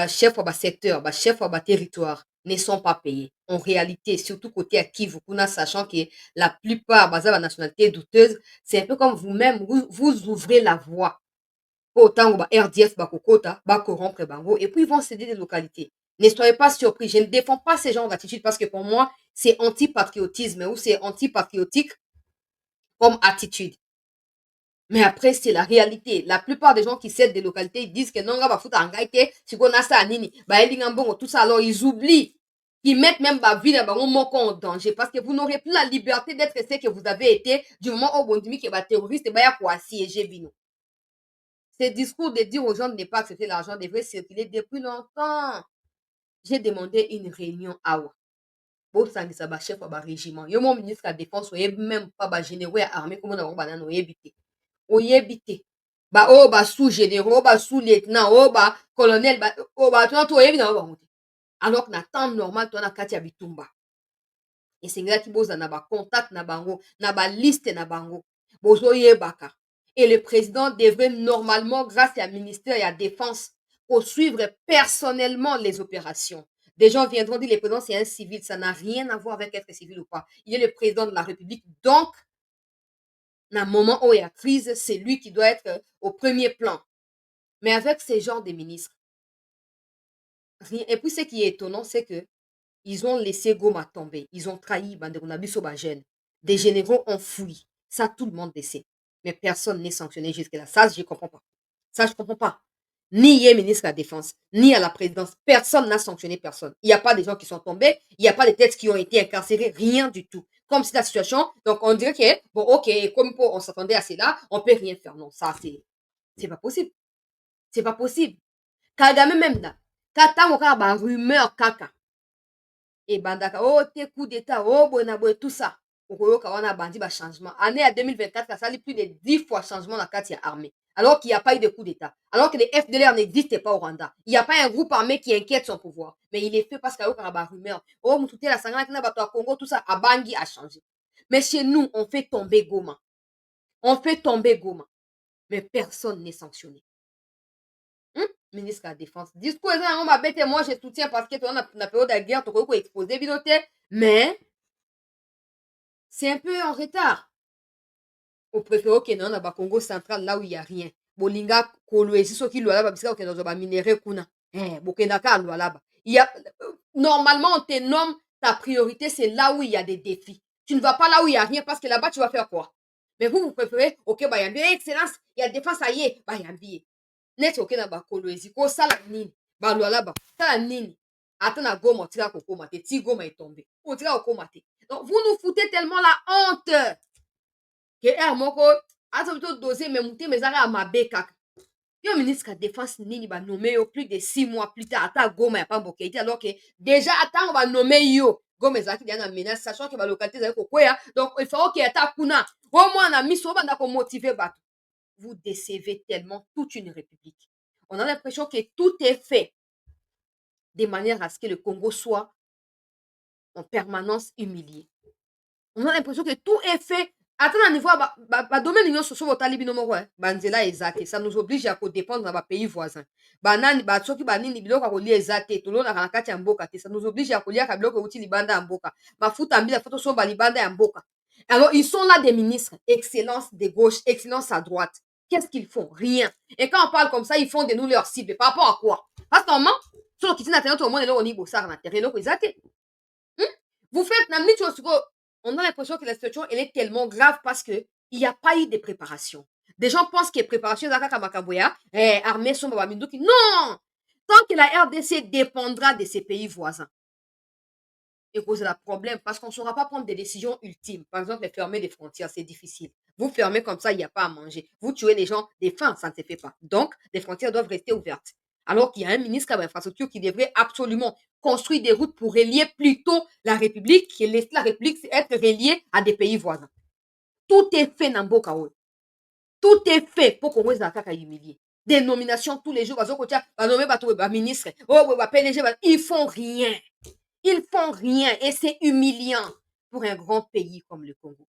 chef de secteur, chef de territoire ne sont pas payés. En réalité, surtout côté à Kivu, sachant que la plupart de la nationalité douteuse, c'est un peu comme vous-même, vous ouvrez la voie. Autant RDF, corrompre bango, et puis ils vont céder des localités. Ne soyez pas surpris, je ne défends pas ces genres d'attitude parce que pour moi, c'est anti-patriotisme ou c'est anti-patriotique comme attitude. Mais après, c'est la réalité. La plupart des gens qui cèdent des localités, ils disent que non, tout ça, alors ils oublient. Ils mettent même la vie en danger parce que vous n'aurez plus la liberté d'être ce que vous avez été du moment où vous dites que les terroristes sont assiégés. Ce discours de dire aux gens de ne pas accepter l'argent devrait circuler depuis longtemps. J'ai demandé une réunion à Oua. Bon, ça va chef de régiment. Yo mon ministre de la défense, même pas généraux armés comme on a banane oyebité. Oyebité. Sous-généraux, sous-lieutenant, colonel, alors que na temps normal, tu as Katia Bitumba. Et c'est là qui boza na ba contact na bango, na ba liste na bango. Bozo yebaka. Et le président devrait normalement, grâce à ministère et à la défense, poursuivre personnellement les opérations. Des gens viendront dire que le président c'est un civil, ça n'a rien à voir avec être civil ou pas. Il est le président de la République, donc, dans le moment où il y a crise, c'est lui qui doit être au premier plan. Mais avec ces genres de ministres, rien. Et puis ce qui est étonnant, c'est que ils ont laissé Goma tomber. Ils ont trahi Banderonabiso Bajen. Des généraux ont fui. Ça, tout le monde le sait. Mais personne n'est sanctionné jusque-là. Ça, je ne comprends pas. Ça, je ne comprends pas. Ni il ministre de la Défense, ni à la présidence. Personne n'a sanctionné personne. Il n'y a pas des gens qui sont tombés. Il n'y a pas de têtes qui ont été incarcérées. Rien du tout. Comme c'est la situation. Donc, on dirait que, bon, ok, comme on s'attendait à cela, on ne peut rien faire. Non, ça, c'est pas possible. C'est pas possible. Kagame même là. Kata moka ba rumeur kaka. Et bandaka, oh, tes coups d'état, oh, tout ça. Okoyoka wana bandi ba changement. Année à 2024, ça a plus de 10 fois changement dans la carte armée. Alors qu'il n'y a pas eu de coup d'état. Alors que les FDLR n'existent pas au Rwanda. Il n'y a pas un groupe armé qui inquiète son pouvoir. Mais il est fait parce qu'il y a une rumeur. Oh, Moutouté, la Sangana, qui n'a pas Congo, tout ça, Abangi a changé. Mais chez nous, on fait tomber Goma. On fait tomber Goma. Mais personne n'est sanctionné. Ministre de la Défense. Discours, moi je soutiens parce que tu as une période de guerre, tu as exposé, mais c'est un peu en retard. Au préféré que non, dans Congo central, là où il n'y a rien. Bolinga, Kolwezi, ceux qui l'ont là, parce qu'il y a des minéraux kuna. Normalement, on te nomme ta priorité, c'est là où il y a des défis. Tu ne vas pas là où il n'y a rien parce que là-bas, tu vas faire quoi? Mais vous préférez, ok, il y a une excellence, il y a défense, ça y est, il y a un billet. Net ok na Kolwezi, ko sala nini? Bah, là-bas, t'as nini. Attends, la gomme, on tire coco maté. Ti gomme est tombé. On tire coco maté. Donc, vous nous foutez tellement la honte. Que, moko, attends, plutôt doser, mais monter mes arrêts à ma bécac. Yo, ministre de la Défense, nini, va nommer plus de 6 mois plus tard. Attends, gomme, y'a pas boké. Alors que, déjà, attends, on va nommer yo. Gomme, ezaki, il y a une menace, sachant que la localité, c'est coco, ya. Donc, il faut qu'il y ait ta kuna. Au moins, on a mis sur, on a motivé, bateau. Vous décevez tellement toute une république. On a l'impression que tout est fait de manière à ce que le Congo soit en permanence humilié. On a l'impression que tout est fait. Attends, à niveau, domaine l'union sociale, banzela ezate. Ça nous oblige à dépendre dans les pays voisins. Banani, soki banini biloko akoli ezate. Tolo na kanakati ya mboka te. Ça nous oblige à kolia biloko uti libanda ya mboka. Mafuta mbila photo somba libanda ya mboka. Alors, ils sont là des ministres. Excellence de gauche, excellence à droite. Qu'est-ce qu'ils font? Rien. Et quand on parle comme ça, ils font de nous leurs cibles. Par rapport à quoi? Parce que normalement, sur le kitchen tout le monde est là au niveau ça, on a terrain, vous faites, on a l'impression que la situation, elle est tellement grave parce que il n'y a pas eu de préparation. Des gens pensent que préparation, armée, non! Tant que la RDC dépendra de ses pays voisins, et cause la problème, parce qu'on ne saura pas prendre des décisions ultimes. Par exemple, fermer des frontières, c'est difficile. Vous fermez comme ça, il n'y a pas à manger. Vous tuez les gens, des faim, ça ne se fait pas. Donc, les frontières doivent rester ouvertes. Alors qu'il y a un ministre comme infrastructure qui devrait absolument construire des routes pour relier plutôt la République, qui laisse la République être reliée à des pays voisins. Tout est fait dans Bokaoui. Tout est fait pour qu'on reste dans le humilié. Des nominations tous les jours, ministre, PDG, ils font rien. Ils font rien et c'est humiliant pour un grand pays comme le Congo.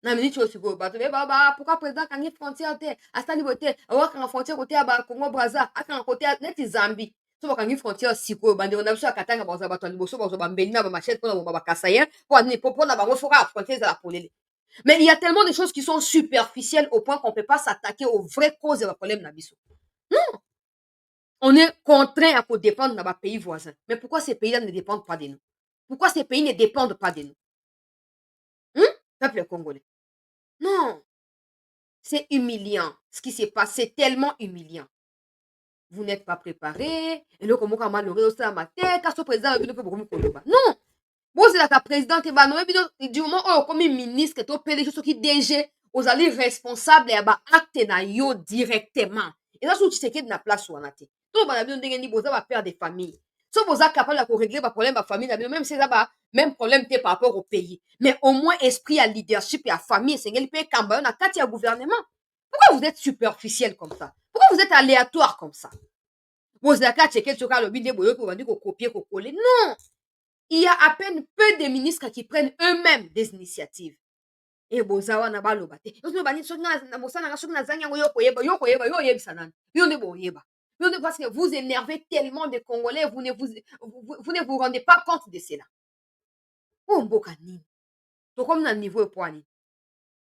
Pourquoi président quand il frontière te asta niveau te awa quand frontière côté ba Congo Brazza aka côté net Zambie so ba quand frontière siko bande on a besoin katanga ba ba tandi boso ba ba mbeli na ba machette pour ba kasaya pour ni pour na ba fora frontière za la polele. Mais il y a tellement de choses qui sont superficielles au point qu'on peut pas s'attaquer aux vraies causes des problèmes na biso. Non. On est contraint à dépendre dans les pays voisins. Mais pourquoi ces pays-là ne dépendent pas de nous? Pourquoi ces pays ne dépendent pas de nous? Peuple congolais. Non. C'est humiliant. Ce qui s'est passé, c'est tellement humiliant. Vous n'êtes pas préparés. Et là, comment malheureux, ça m'a tête, car ce président, non. Bon, c'est la présidente, du moment où, comme ministre, tu peux les choses qui DG, vous allez responsable et acte na yo directement. Et là, si tu sais qu'il y a une place où on a été. Donc, vous allez perdre des familles. Si vous êtes capable de régler vos problèmes, la famille, même si ça même problème par rapport au pays. Mais au moins, esprit à leadership et à famille, c'est qu'il peut camber dans le gouvernement. Pourquoi vous êtes superficiel comme ça? Pourquoi vous êtes aléatoire comme ça? Vous êtes checker sur le vidéo pour vous dire copier, coller. Non! Il y a à peine peu de ministres qui prennent eux-mêmes des initiatives. Et bozawa na baloba te. Parce que vous énervez tellement des Congolais, vous ne vous rendez pas compte de cela. Oh, mbokani. Donc, comme dans le niveau poignet.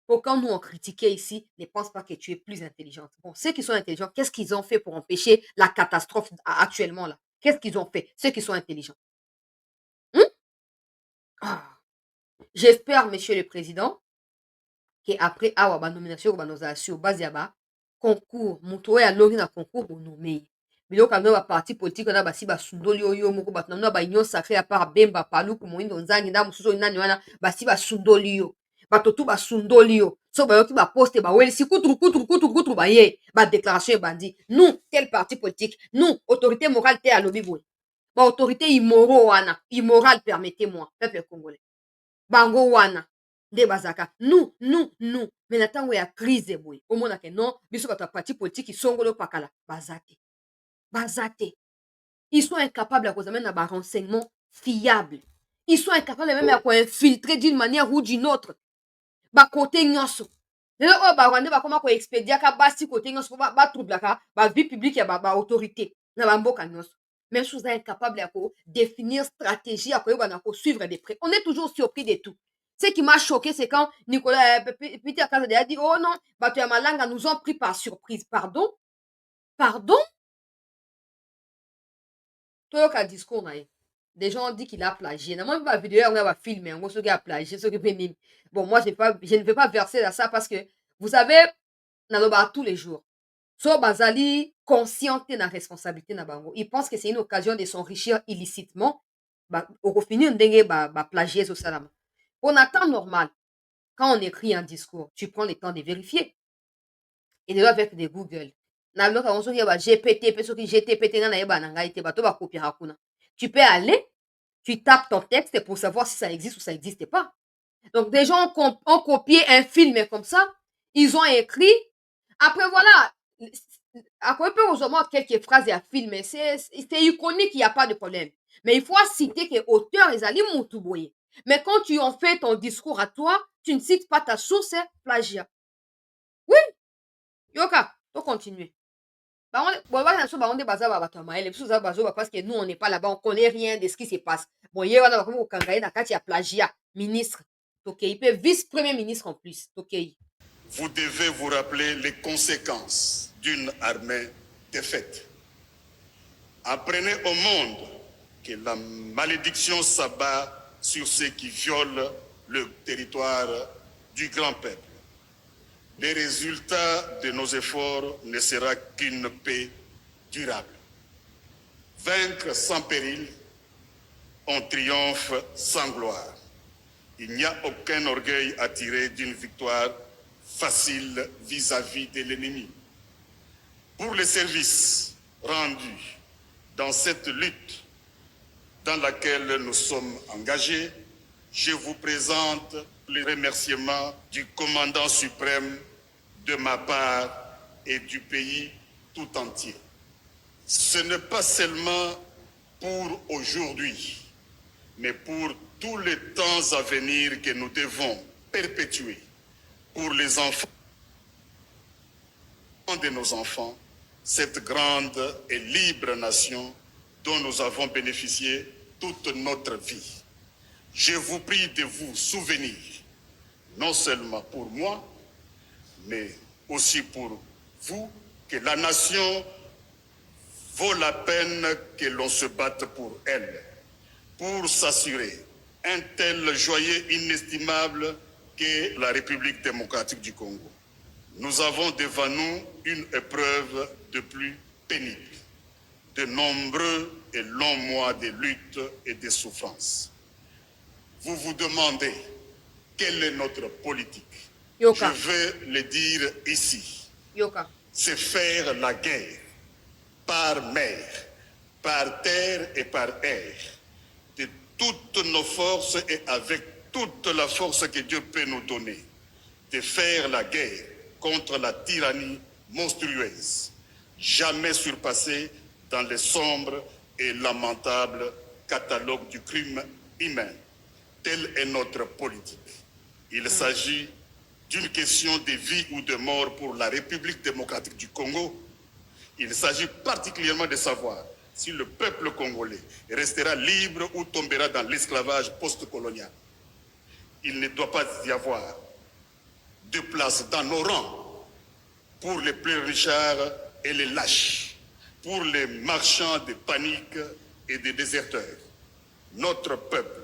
Quand nous on critiquait ici, ne pense pas que tu es plus intelligente. Bon, ceux qui sont intelligents, qu'est-ce qu'ils ont fait pour empêcher la catastrophe actuellement là? Qu'est-ce qu'ils ont fait? Ceux qui sont intelligents. J'espère, Monsieur le Président, qu'après avoir nomination, nous a sur base de concours, mutoya lori na concours pour nommer. Biloko na parti politique na basi basundoli oyo moko batuna na ba union sacrée à part Bemba Paluku Moindo Nzangi na mususu nani wana basi basundoli yo. Batotu basundoli yo. So ba yoki ba poste ba weli si kutu ba ye ba déclaration bandi. Nous tel parti politique, nous autorité morale te à lobi boy. Ba autorité immorale permettez-moi peuple congolais. Bango wana de bazaka nous mais natango ya crise boy omona ke non biso bato parti politique isongolo pakala bazate ils sont incapables à causer na ba renseignements fiables, ils sont incapables même à infiltrer d'une manière ou d'une autre ba côté nyonso lelo o ba rwanda ba koma ko expédia ka basi côté nyonso ba troublaka ba vie publique ya ba autorité na ba mboka nyonso. Mais vous êtes incapable de définir stratégie à suivre des prêts. On est toujours surpris de tout. Ce qui m'a choqué, c'est quand Nicolas Peter Kazadi a dit oh non, Batu Malanga nous ont pris par surprise. Pardon? Toi, quel discours, des gens ont dit qu'il a plagié. Moi, ma vidéo, on va filmer. On va plagier. Bon, moi, je ne vais pas verser à ça parce que, vous savez, on a tous les jours. So bazali conscient de la responsabilité na bango. Ils pensent que c'est une occasion de s'enrichir illicitement. Au finir ndenge plagier au salam. On attend normal. Quand on écrit un discours, tu prends le temps de vérifier. Et déjà avec des Google. GPT, tu peux aller, tu tapes ton texte pour savoir si ça existe ou ça n'existe pas. Donc, des gens ont copié un film comme ça, ils ont écrit. Après, voilà, après, heureusement, quelques phrases et un film, c'est iconique, il n'y a pas de problème. Mais il faut citer que l'auteur est allé Moutouboye. Mais quand tu en fais ton discours à toi, tu ne cites pas ta source, plagiat. Oui, Yoka, faut continuer. Parce que nous, on n'est pas là-bas, on ne connaît rien de ce qui se passe. Bon, il y a plagiat, ministre, vice-premier ministre en plus. Vous devez vous rappeler les conséquences d'une armée défaite. Apprenez au monde que la malédiction s'abat sur ceux qui violent le territoire du grand peuple. Les résultats de nos efforts ne sera qu'une paix durable. Vaincre sans péril, on triomphe sans gloire. Il n'y a aucun orgueil à tirer d'une victoire facile vis-à-vis de l'ennemi. Pour les services rendus dans cette lutte dans laquelle nous sommes engagés, je vous présente les remerciements du commandant suprême de ma part et du pays tout entier. Ce n'est pas seulement pour aujourd'hui, mais pour tous les temps à venir que nous devons perpétuer pour les enfants de nos enfants, cette grande et libre nation dont nous avons bénéficié toute notre vie. Je vous prie de vous souvenir, non seulement pour moi, mais aussi pour vous, que la nation vaut la peine que l'on se batte pour elle, pour s'assurer un tel joyau inestimable qu'est la République démocratique du Congo. Nous avons devant nous une épreuve de plus pénible, de nombreux et longs mois de lutte et de souffrance. Vous vous demandez quelle est notre politique. Yoka. Je vais le dire ici. Yoka. C'est faire la guerre par mer, par terre et par air, de toutes nos forces et avec toute la force que Dieu peut nous donner, de faire la guerre contre la tyrannie monstrueuse, jamais surpassée dans les sombres et lamentables catalogues du crime humain. Telle est notre politique. Il s'agit d'une question de vie ou de mort pour la République démocratique du Congo. Il s'agit particulièrement de savoir si le peuple congolais restera libre ou tombera dans l'esclavage post-colonial. Il ne doit pas y avoir de place dans nos rangs pour les pleurnichards et les lâches, pour les marchands de panique et des déserteurs. Notre peuple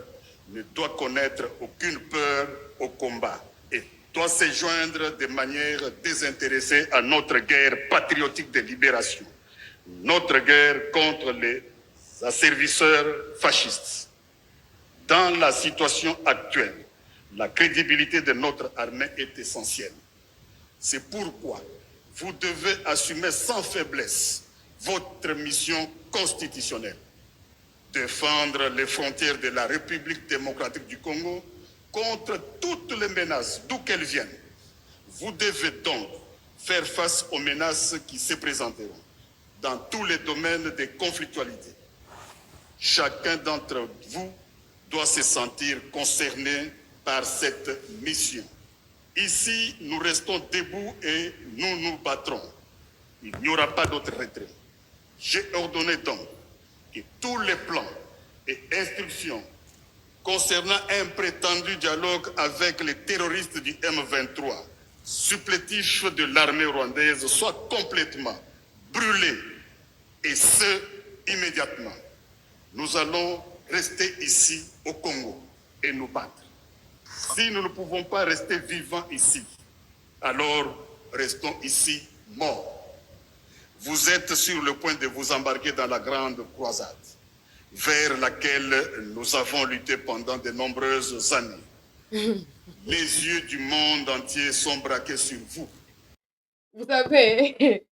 ne doit connaître aucune peur au combat et doit se joindre de manière désintéressée à notre guerre patriotique de libération, notre guerre contre les asservisseurs fascistes. Dans la situation actuelle, la crédibilité de notre armée est essentielle. C'est pourquoi vous devez assumer sans faiblesse votre mission constitutionnelle. Défendre les frontières de la République démocratique du Congo contre toutes les menaces, d'où qu'elles viennent. Vous devez donc faire face aux menaces qui se présenteront dans tous les domaines de conflictualité. Chacun d'entre vous doit se sentir concerné par cette mission. Ici, nous restons debout et nous nous battrons. Il n'y aura pas d'autre retrait. J'ai ordonné donc que tous les plans et instructions concernant un prétendu dialogue avec les terroristes du M23, supplétifs de l'armée rwandaise, soient complètement brûlés, et ce, immédiatement. Nous allons rester ici au Congo et nous battre. Si nous ne pouvons pas rester vivants ici, alors restons ici morts. vous êtes sur le point de vous embarquer dans la grande croisade vers laquelle nous avons lutté pendant de nombreuses années. Les yeux du monde entier sont braqués sur vous. Vous savez,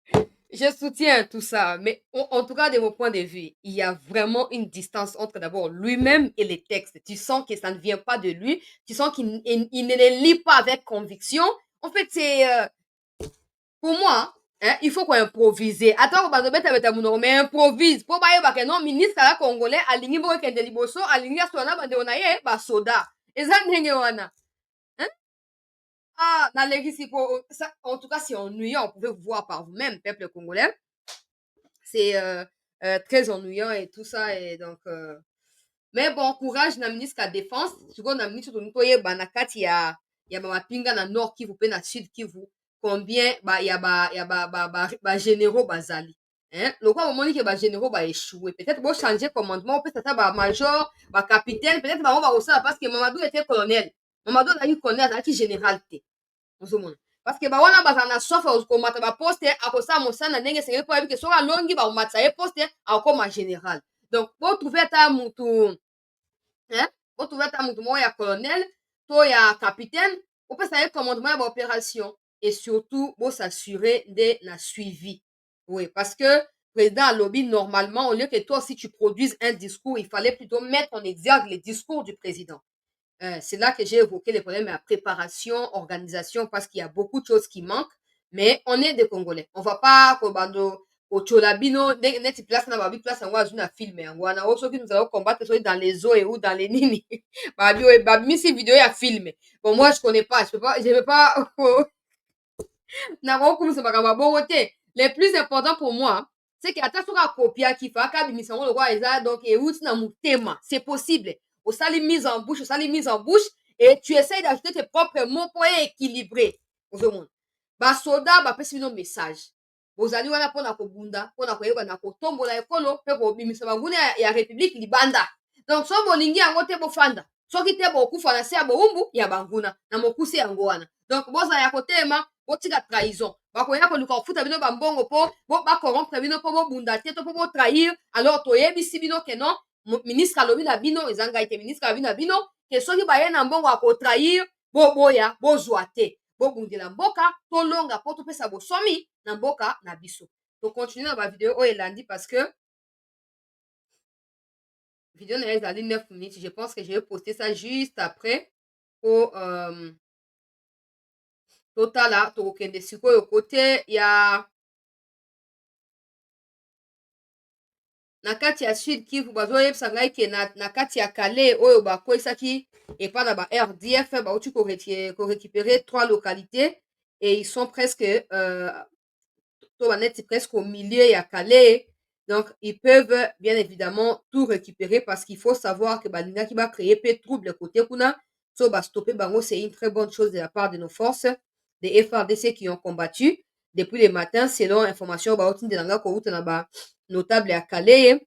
je soutiens tout ça, mais en tout cas, de mon point de vue, il y a vraiment une distance entre d'abord lui-même et les textes. Tu sens que ça ne vient pas de lui, tu sens qu'il ne les lit pas avec conviction. En fait, c'est... pour moi, hein, il faut qu'on improvise. Attends, mais improvise. Pour que non, ministre congolais, aligné pour que liboso, aligné à sona bande onaye, ba soda. Et ça n'enge wana. Hein? Ah, dans ça, en tout cas, c'est ennuyant. Vous pouvez voir par vous-même, peuple congolais. C'est très ennuyant et tout ça. Et donc, mais bon, courage na ministre à défense. Surtout na ministre de Ntoye, banakati ya mapinga na nord Kivu pe na sud Kivu. Combien y a généraux bazali. Hein? Le quoi moment que ba généraux ba échoué. Peut-être bon changer commandement, peut-être ba major, ba capitaine, peut-être ba on va aussi parce que Mamadou était colonel. Mamadou a eu colonel, a qui généralité. Parce que ba wana bazana sofa ko mata ba poste akosa mosana ndenge senge po que soka longi ba mata e poste akoma général. Donc pour trouver ta mutu hein? Pour trouver ta mutu mo ya colonel, to ya capitaine, on peut savoir commandement ya opération et surtout pour s'assurer de la suivi. Oui, parce que président lobby normalement au lieu que toi si tu produises un discours, il fallait plutôt mettre en exergue les discours du président. C'est là que j'ai évoqué les problèmes à préparation, organisation, parce qu'il y a beaucoup de choses qui manquent, mais on est des Congolais. On va pas, au Tcholabino, net place na babi place en na filmer. On a aussi que nous allons combattre soit dans les eaux et ou dans les nini. Babi, ces vidéos à filmer. Bon, moi, je connais pas, je vais pas, le plus important pour moi, c'est qu'il y a ta copia qui fait qu'à bimisango le roi Eza, donc, et où na mutema. C'est possible. Au sali mise en bouche, et tu essayes d'ajouter tes propres mots pour équilibrer. Ba soda, ba pesi no message. Bozali wana pona ko bunda, pona ko yeba na ko tombola ekolo, pe ko bimisa banguna ya République libanda. Donc, so bolingi yango te bofanda. Soki te bokufa na se ya boumbu, ya banguna, na mokusi yango wana. Donc, boza ya kotema, botika trahison. Bakoya ko luka futa bino bambongo po, bo ba corrompre bino po bo bunda te to po bo trahir. Alors, toyebisi bino ke non, ministre alobi na bino ezanga ite ministre alobi na bino ke soki baye na mbongo ako trahir boya bozwa te bobundela mboka tolonga po topesa bosomi na mboka na biso. To continue na ba vidéo oyo elandi parce que vidéo na ezali 9 minutes. Je pense que je vais poster ça juste après pour totala tokokende sikoyo kote ya na kati ya sud Kivu bazoyebisa ngai ke na kati ya Kale oyo bakwesaki epa na ba RDF bauti ko récupérer 3 localités et ils sont presque presque au milieu ya Kale. Donc ils peuvent bien évidemment tout récupérer parce qu'il faut savoir que balinga qui va créer peu trouble côté kuna so ba stopper bango. C'est une très bonne chose de la part de nos forces des FARDC qui ont combattu depuis le matin selon information bauti de nanga ko uta na ba notable ya Kale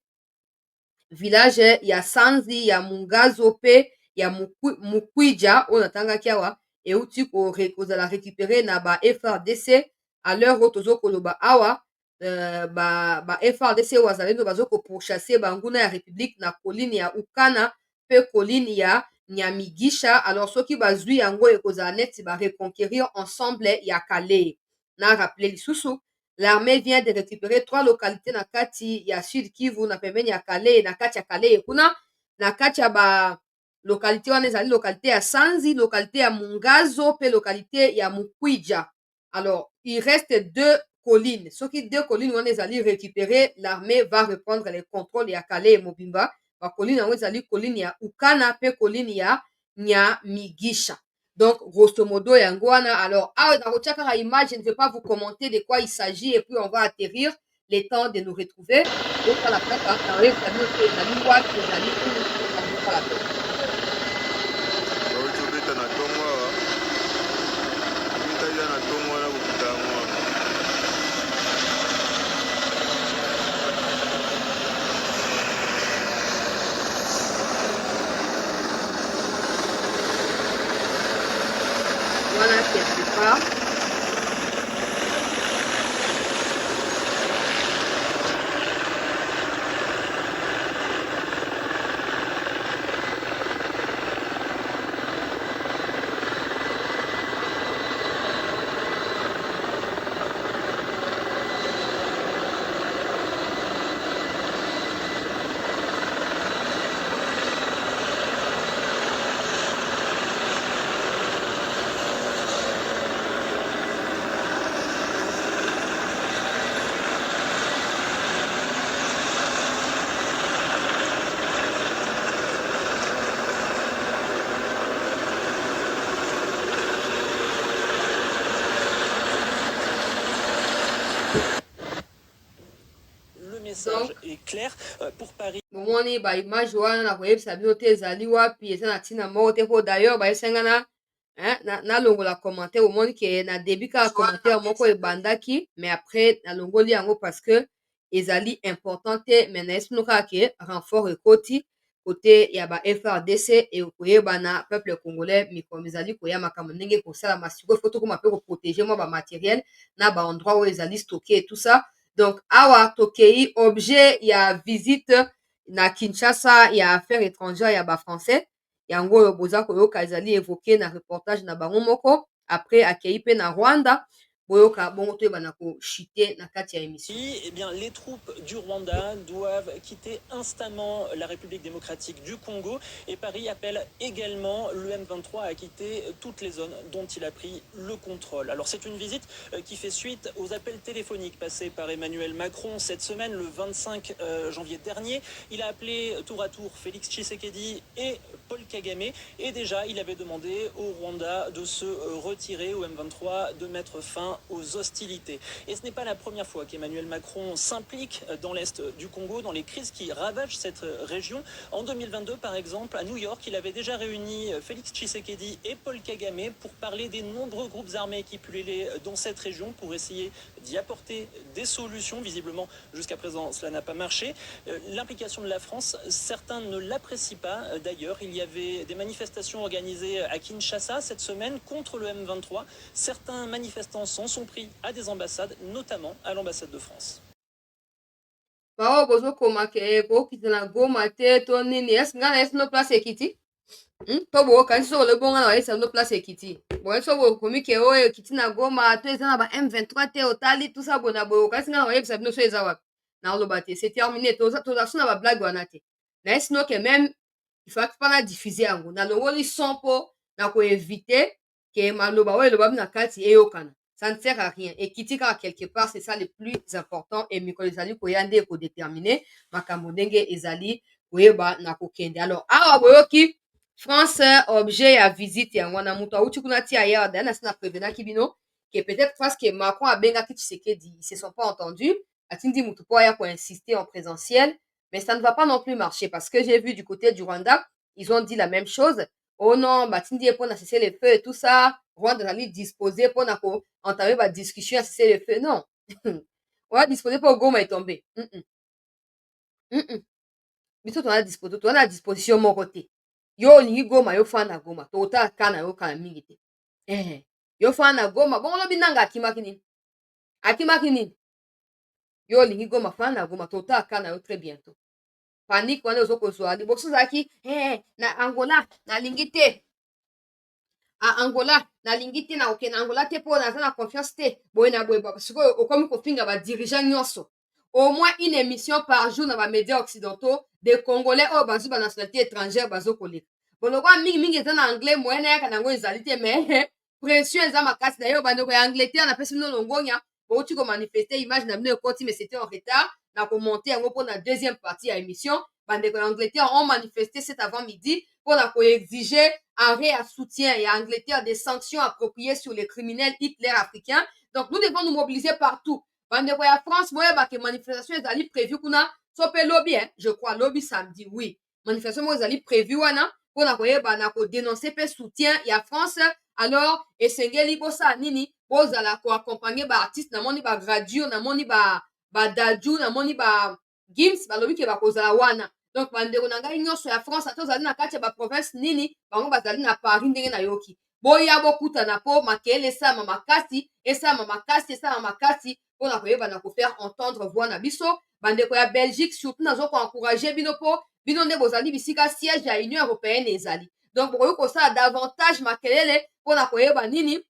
village ya Sanzi ya Mungazo pe ya Mukwija on atangaki awa euti kozala récupérer na ba FARDC à l'heure otozo koloba awa ba FARDC wazalendo bazoko pourchasser banguna ya République na colline ya Ukana pe colline ya Nyamigisha. Alors soki bazui yango ekozala neti ba reconquérir ensemble ya Kale. Na rappeler lisusu l'armée vient de récupérer 3 localités na kati ya Sud Kivu na pembeni ya Kale na kati ya Kale kuna na kati ya ba localité wana ezali localité ya Sanzi, localité ya Mungazo pe localité ya Mukwija. Alors il reste 2 collines. Soki 2 collines wana ezali récupérer, l'armée va reprendre les contrôles ya Kale et Mobimba. Ba colline yango ezali colline ya Ukana pe colline ya Nyamigisha. Donc, grosso modo, Yangwana. Alors, dans la image, je ne vais pas vous commenter de quoi il s'agit et puis on va atterrir les temps de nous retrouver. Donc, à la fin, on arrive à nous voir que les amis pour la paix. Voilà, quelque part. message est clair pour Paris. Bomoni ba image wana na koyebisa bino te ezali wapi eza na ntina moko te mpo d'ailleurs bayesenga nalongola commentaire omoni ke na début kaka commentaire moko ebandaki mais après nalongoli yango parce que ezali important te mais nayesi bino kaka ke renfort ekoti kote ya ba FRDC ekoyeba na peuple congolais mikolo ezali koya makambo ndenge ekosalama sikoyo fo tokóma mpe koprotege mwa bamateriel na baendroit oyo ezali stocké et tout ça donc awa tokei objet ya visite na Kinshasa ya affaires étrangères ya bafrançais yango oyo boza koyoka ezali évoqué na reportage na bango moko après akei mpe na Rwanda boyoka bongo toyebana kochite na kati ya émission. Eh bien, les troupes du Rwanda doivent quitter instamment la République démocratique du Congo et Paris appelle également le M23 à quitter toutes les zones dont il a pris le contrôle. Alors c'est une visite qui fait suite aux appels téléphoniques passés par Emmanuel Macron cette semaine, le 25 janvier dernier. Il a appelé tour à tour Félix Tshisekedi et Paul Kagame et déjà il avait demandé au Rwanda de se retirer, au M23 de mettre fin aux hostilités. Et ce n'est pas la première fois qu'Emmanuel Macron s'implique dans l'Est du Congo, dans les crises qui ravagent cette région. En 2022, par exemple, à New York, il avait déjà réuni Félix Tshisekedi et Paul Kagame pour parler des nombreux groupes armés qui pullulaient dans cette région pour essayer d'y apporter des solutions. Visiblement, jusqu'à présent, cela n'a pas marché. L'implication de la France, certains ne l'apprécient pas. D'ailleurs, il y avait des manifestations organisées à Kinshasa cette semaine contre le M23. Certains manifestants sont pris à des ambassades, notamment à l'ambassade de France. Bao bozokoma ke kokita na Goma te to nini esi nga na esi no place ekiti to boyoka nsi soko lebonga na bayesa no place ekiti boye so bokomi ke oyo ekiti na Goma to eza na ba M23 te otali tout ça bona boyoka esi nga na bayebisa bino so eza wapi na oloba te c'est terminé toza so na bablague wana te na esi no ke même ifaki mpa na diffuse yango nalongoli son mpo na koevite ke maloba oyo elobami na kati eyokana. Ça ne sert à rien. Et qui tika quelque part, c'est ça le plus important. Et mikolo ezali koyande ko déterminer makambo ndenge ezali koyeba na kokende. Alors, awa boyoki France objet ya visite yango na mutu auti kuna ti ailleurs d'ailleurs na sina prévenaki bino que peut-être parce que Macron a bengaki Tshisekedi, ils se sont pas entendus. Atindi mutu po ya ko insister en présentiel, mais ça ne va pas non plus marcher parce que j'ai vu du côté du Rwanda, ils ont dit la même chose. Oh non, batindi pour na cesser les feux et tout ça. Rwanda ezali disposé mpona koentamer badiscussion ya cesser le feu non oya disposé mpo Goma etombe biso toza na disposition moko te yo olingi Goma yo fanda na Goma totala ka na yo kala mingi te yo fanda na Goma bongo lobi nanga akimaki nini yo olingi Goma fanda na Goma totala ka na yo très bientôt panique wana ozokozwa liboso ozalaki na Angola nalingi te Angola nalingi te na okende Angola te mpo naza na confiance te boye na boye sikoyo okomi kofinga badirigeant nyonso au moins une émission par jour na bamédias occidentaux de congolais oyo bazwi banationalité étrangère bazokoleka bolokwa mingimingi eza na anglais moyen nayaka nango ezali te mais pression eza makasi dayo bandeko ya angleterre napesi bino longonya bouti komanifeste image na bino ekoti mais c'était en retard na komonte yango mpona deuxième partie ya émission bandeko ya angleterre ont manifesté cet avant midi pour la coexiger arrêt à soutien et à Angleterre des sanctions appropriées sur les criminels Hitler africains. Donc nous devons nous mobiliser partout. Bandeko ya France, moye ba ke manifestation ezali prévu kuna sope lobby je crois lobby samedi oui. Manifestation mo ezali prévu wana pour na koyeba na ko dénoncer pe soutien ya France alors esengeli bosa nini bozala ko accompagner ba artiste na moni ba gradio na moni ba Dadju na moni ba Gims ba lobby ke ba kozala wana. Donc bandeko na ngai nyonso ya France ata ozali na kati ya baprovince nini bango bazali na Paris ndenge nayoki boya bokutana mpo makele esalama makasi mpona koyeba na kofaire entendre voix na biso bandeko ya Belgique surtout nazo koencourage bino mpo bino nde bozali bisika siège ya Union européenne ezali donc bokoki kosala davantage makelele mpona koyeba nini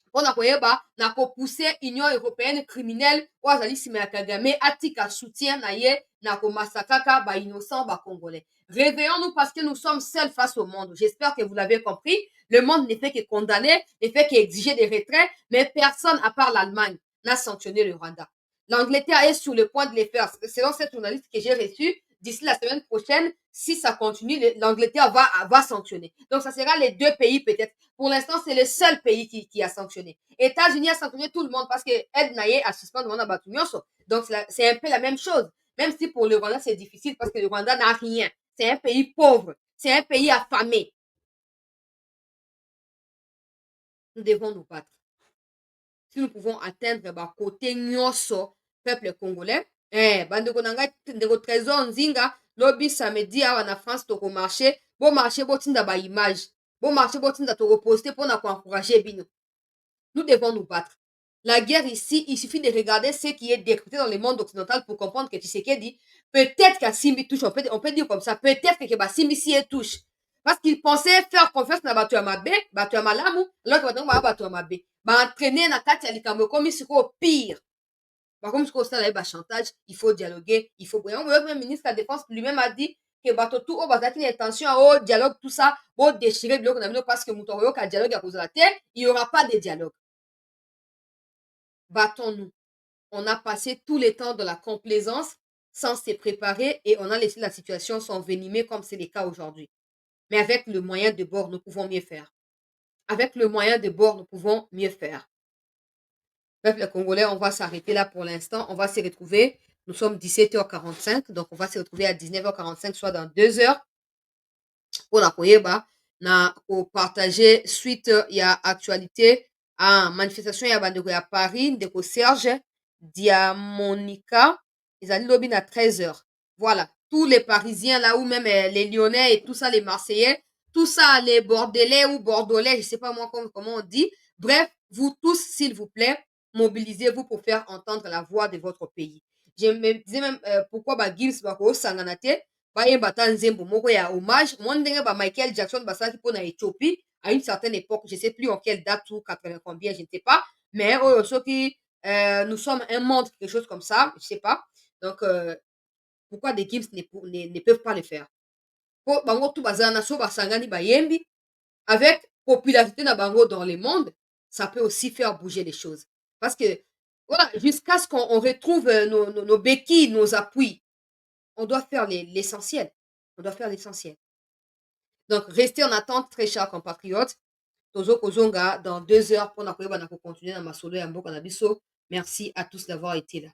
mpona koyeba na kopousse Union européenne criminelle oyo azali nsima ya Kagame atika soutien na ye na komasakaka innocent congolais. Réveillons-nous parce que nous sommes seuls face au monde. J'espère que vous l'avez compris. Le monde ne fait que condamner, ne fait qu'exiger des retraits, mais personne à part l'Allemagne n'a sanctionné le Rwanda. L'Angleterre est sur le point de les faire. Selon cette journaliste que j'ai reçue, d'ici la semaine prochaine, si ça continue, l'Angleterre va sanctionner. Donc, ça sera les deux pays peut-être. Pour l'instant, c'est le seul pays qui a sanctionné. États-Unis a sanctionné tout le monde parce que Ed Naye a suspendu mon abattumioso. Donc, c'est un peu la même chose. Même si pour le Rwanda, c'est difficile parce que le Rwanda n'a rien. C'est un pays pauvre. C'est un pays affamé. Nous devons nous battre. Si nous pouvons atteindre côté nyonso, peuple congolais, bandeko na ngai ndeko trésor nzinga lobi samedi awa na France toko marché botinda ba image botinda toko poster pour encourager bino. Nous devons nous battre. La guerre ici, il suffit de regarder ce qui est décrété dans le monde occidental pour comprendre que Tshisekedi, peut-être qu'à Simbi touche, on peut dire comme ça, peut-être que Simbi si touche. Parce qu'il pensait faire confiance na batu ya mabe, batu ya malamu, alors que batu ya mabe. Entraîner na kati ya likambo comme si au pire. Comme si au chantage, il faut dialoguer, il faut. Le ministre de la Défense lui-même a dit que bato tout au bazaki intention au dialogue tout ça, au déchirer biloko na bino parce que muto ka dialogue à cause de la terre, il y aura pas de dialogue. Battons-nous. On a passé tout le temps de la complaisance sans se préparer et on a laissé la situation s'envenimer comme c'est le cas aujourd'hui. Mais avec le moyen de bord, nous pouvons mieux faire. Avec le moyen de bord, nous pouvons mieux faire. Peuple congolais, on va s'arrêter là pour l'instant. On va se retrouver. Nous sommes 17h45, donc on va se retrouver à 19h45, soit dans 2 heures. Pour la pour partager suite, il y a actualité en manifestation, il y a bandeko ya Paris, ndeko Serge Diamonica, ils allaient lobby à 13h. Voilà, tous les Parisiens là, ou même les Lyonnais et tout ça, les Marseillais, tout ça, les Bordelais ou Bordelais, je sais pas moi comment on dit. Bref, vous tous, s'il vous plaît, mobilisez-vous pour faire entendre la voix de votre pays. Je me disais même pourquoi Gims bako sanganate bayemba ta nzembo moko ya hommage mo ndenge Michael Jackson basalaki mpona Éthiopie à une certaine époque, je sais plus en quelle date ou 80 combien, je ne sais pas, mais nous sommes un monde, quelque chose comme ça, je sais pas. Donc pourquoi des Gims ne peuvent pas le faire? Po bango tout bazala na so basangani bayembi avec popularité na bango dans le monde, ça peut aussi faire bouger les choses. Parce que voilà, jusqu'à ce qu'on retrouve nos béquilles, nos appuis, on doit faire l'essentiel. On doit faire l'essentiel. Donc, restez en attente, très chers compatriotes. Tozo Kozonga, dans 2 heures, pour continuer dans ma solo et Merci à tous d'avoir été là.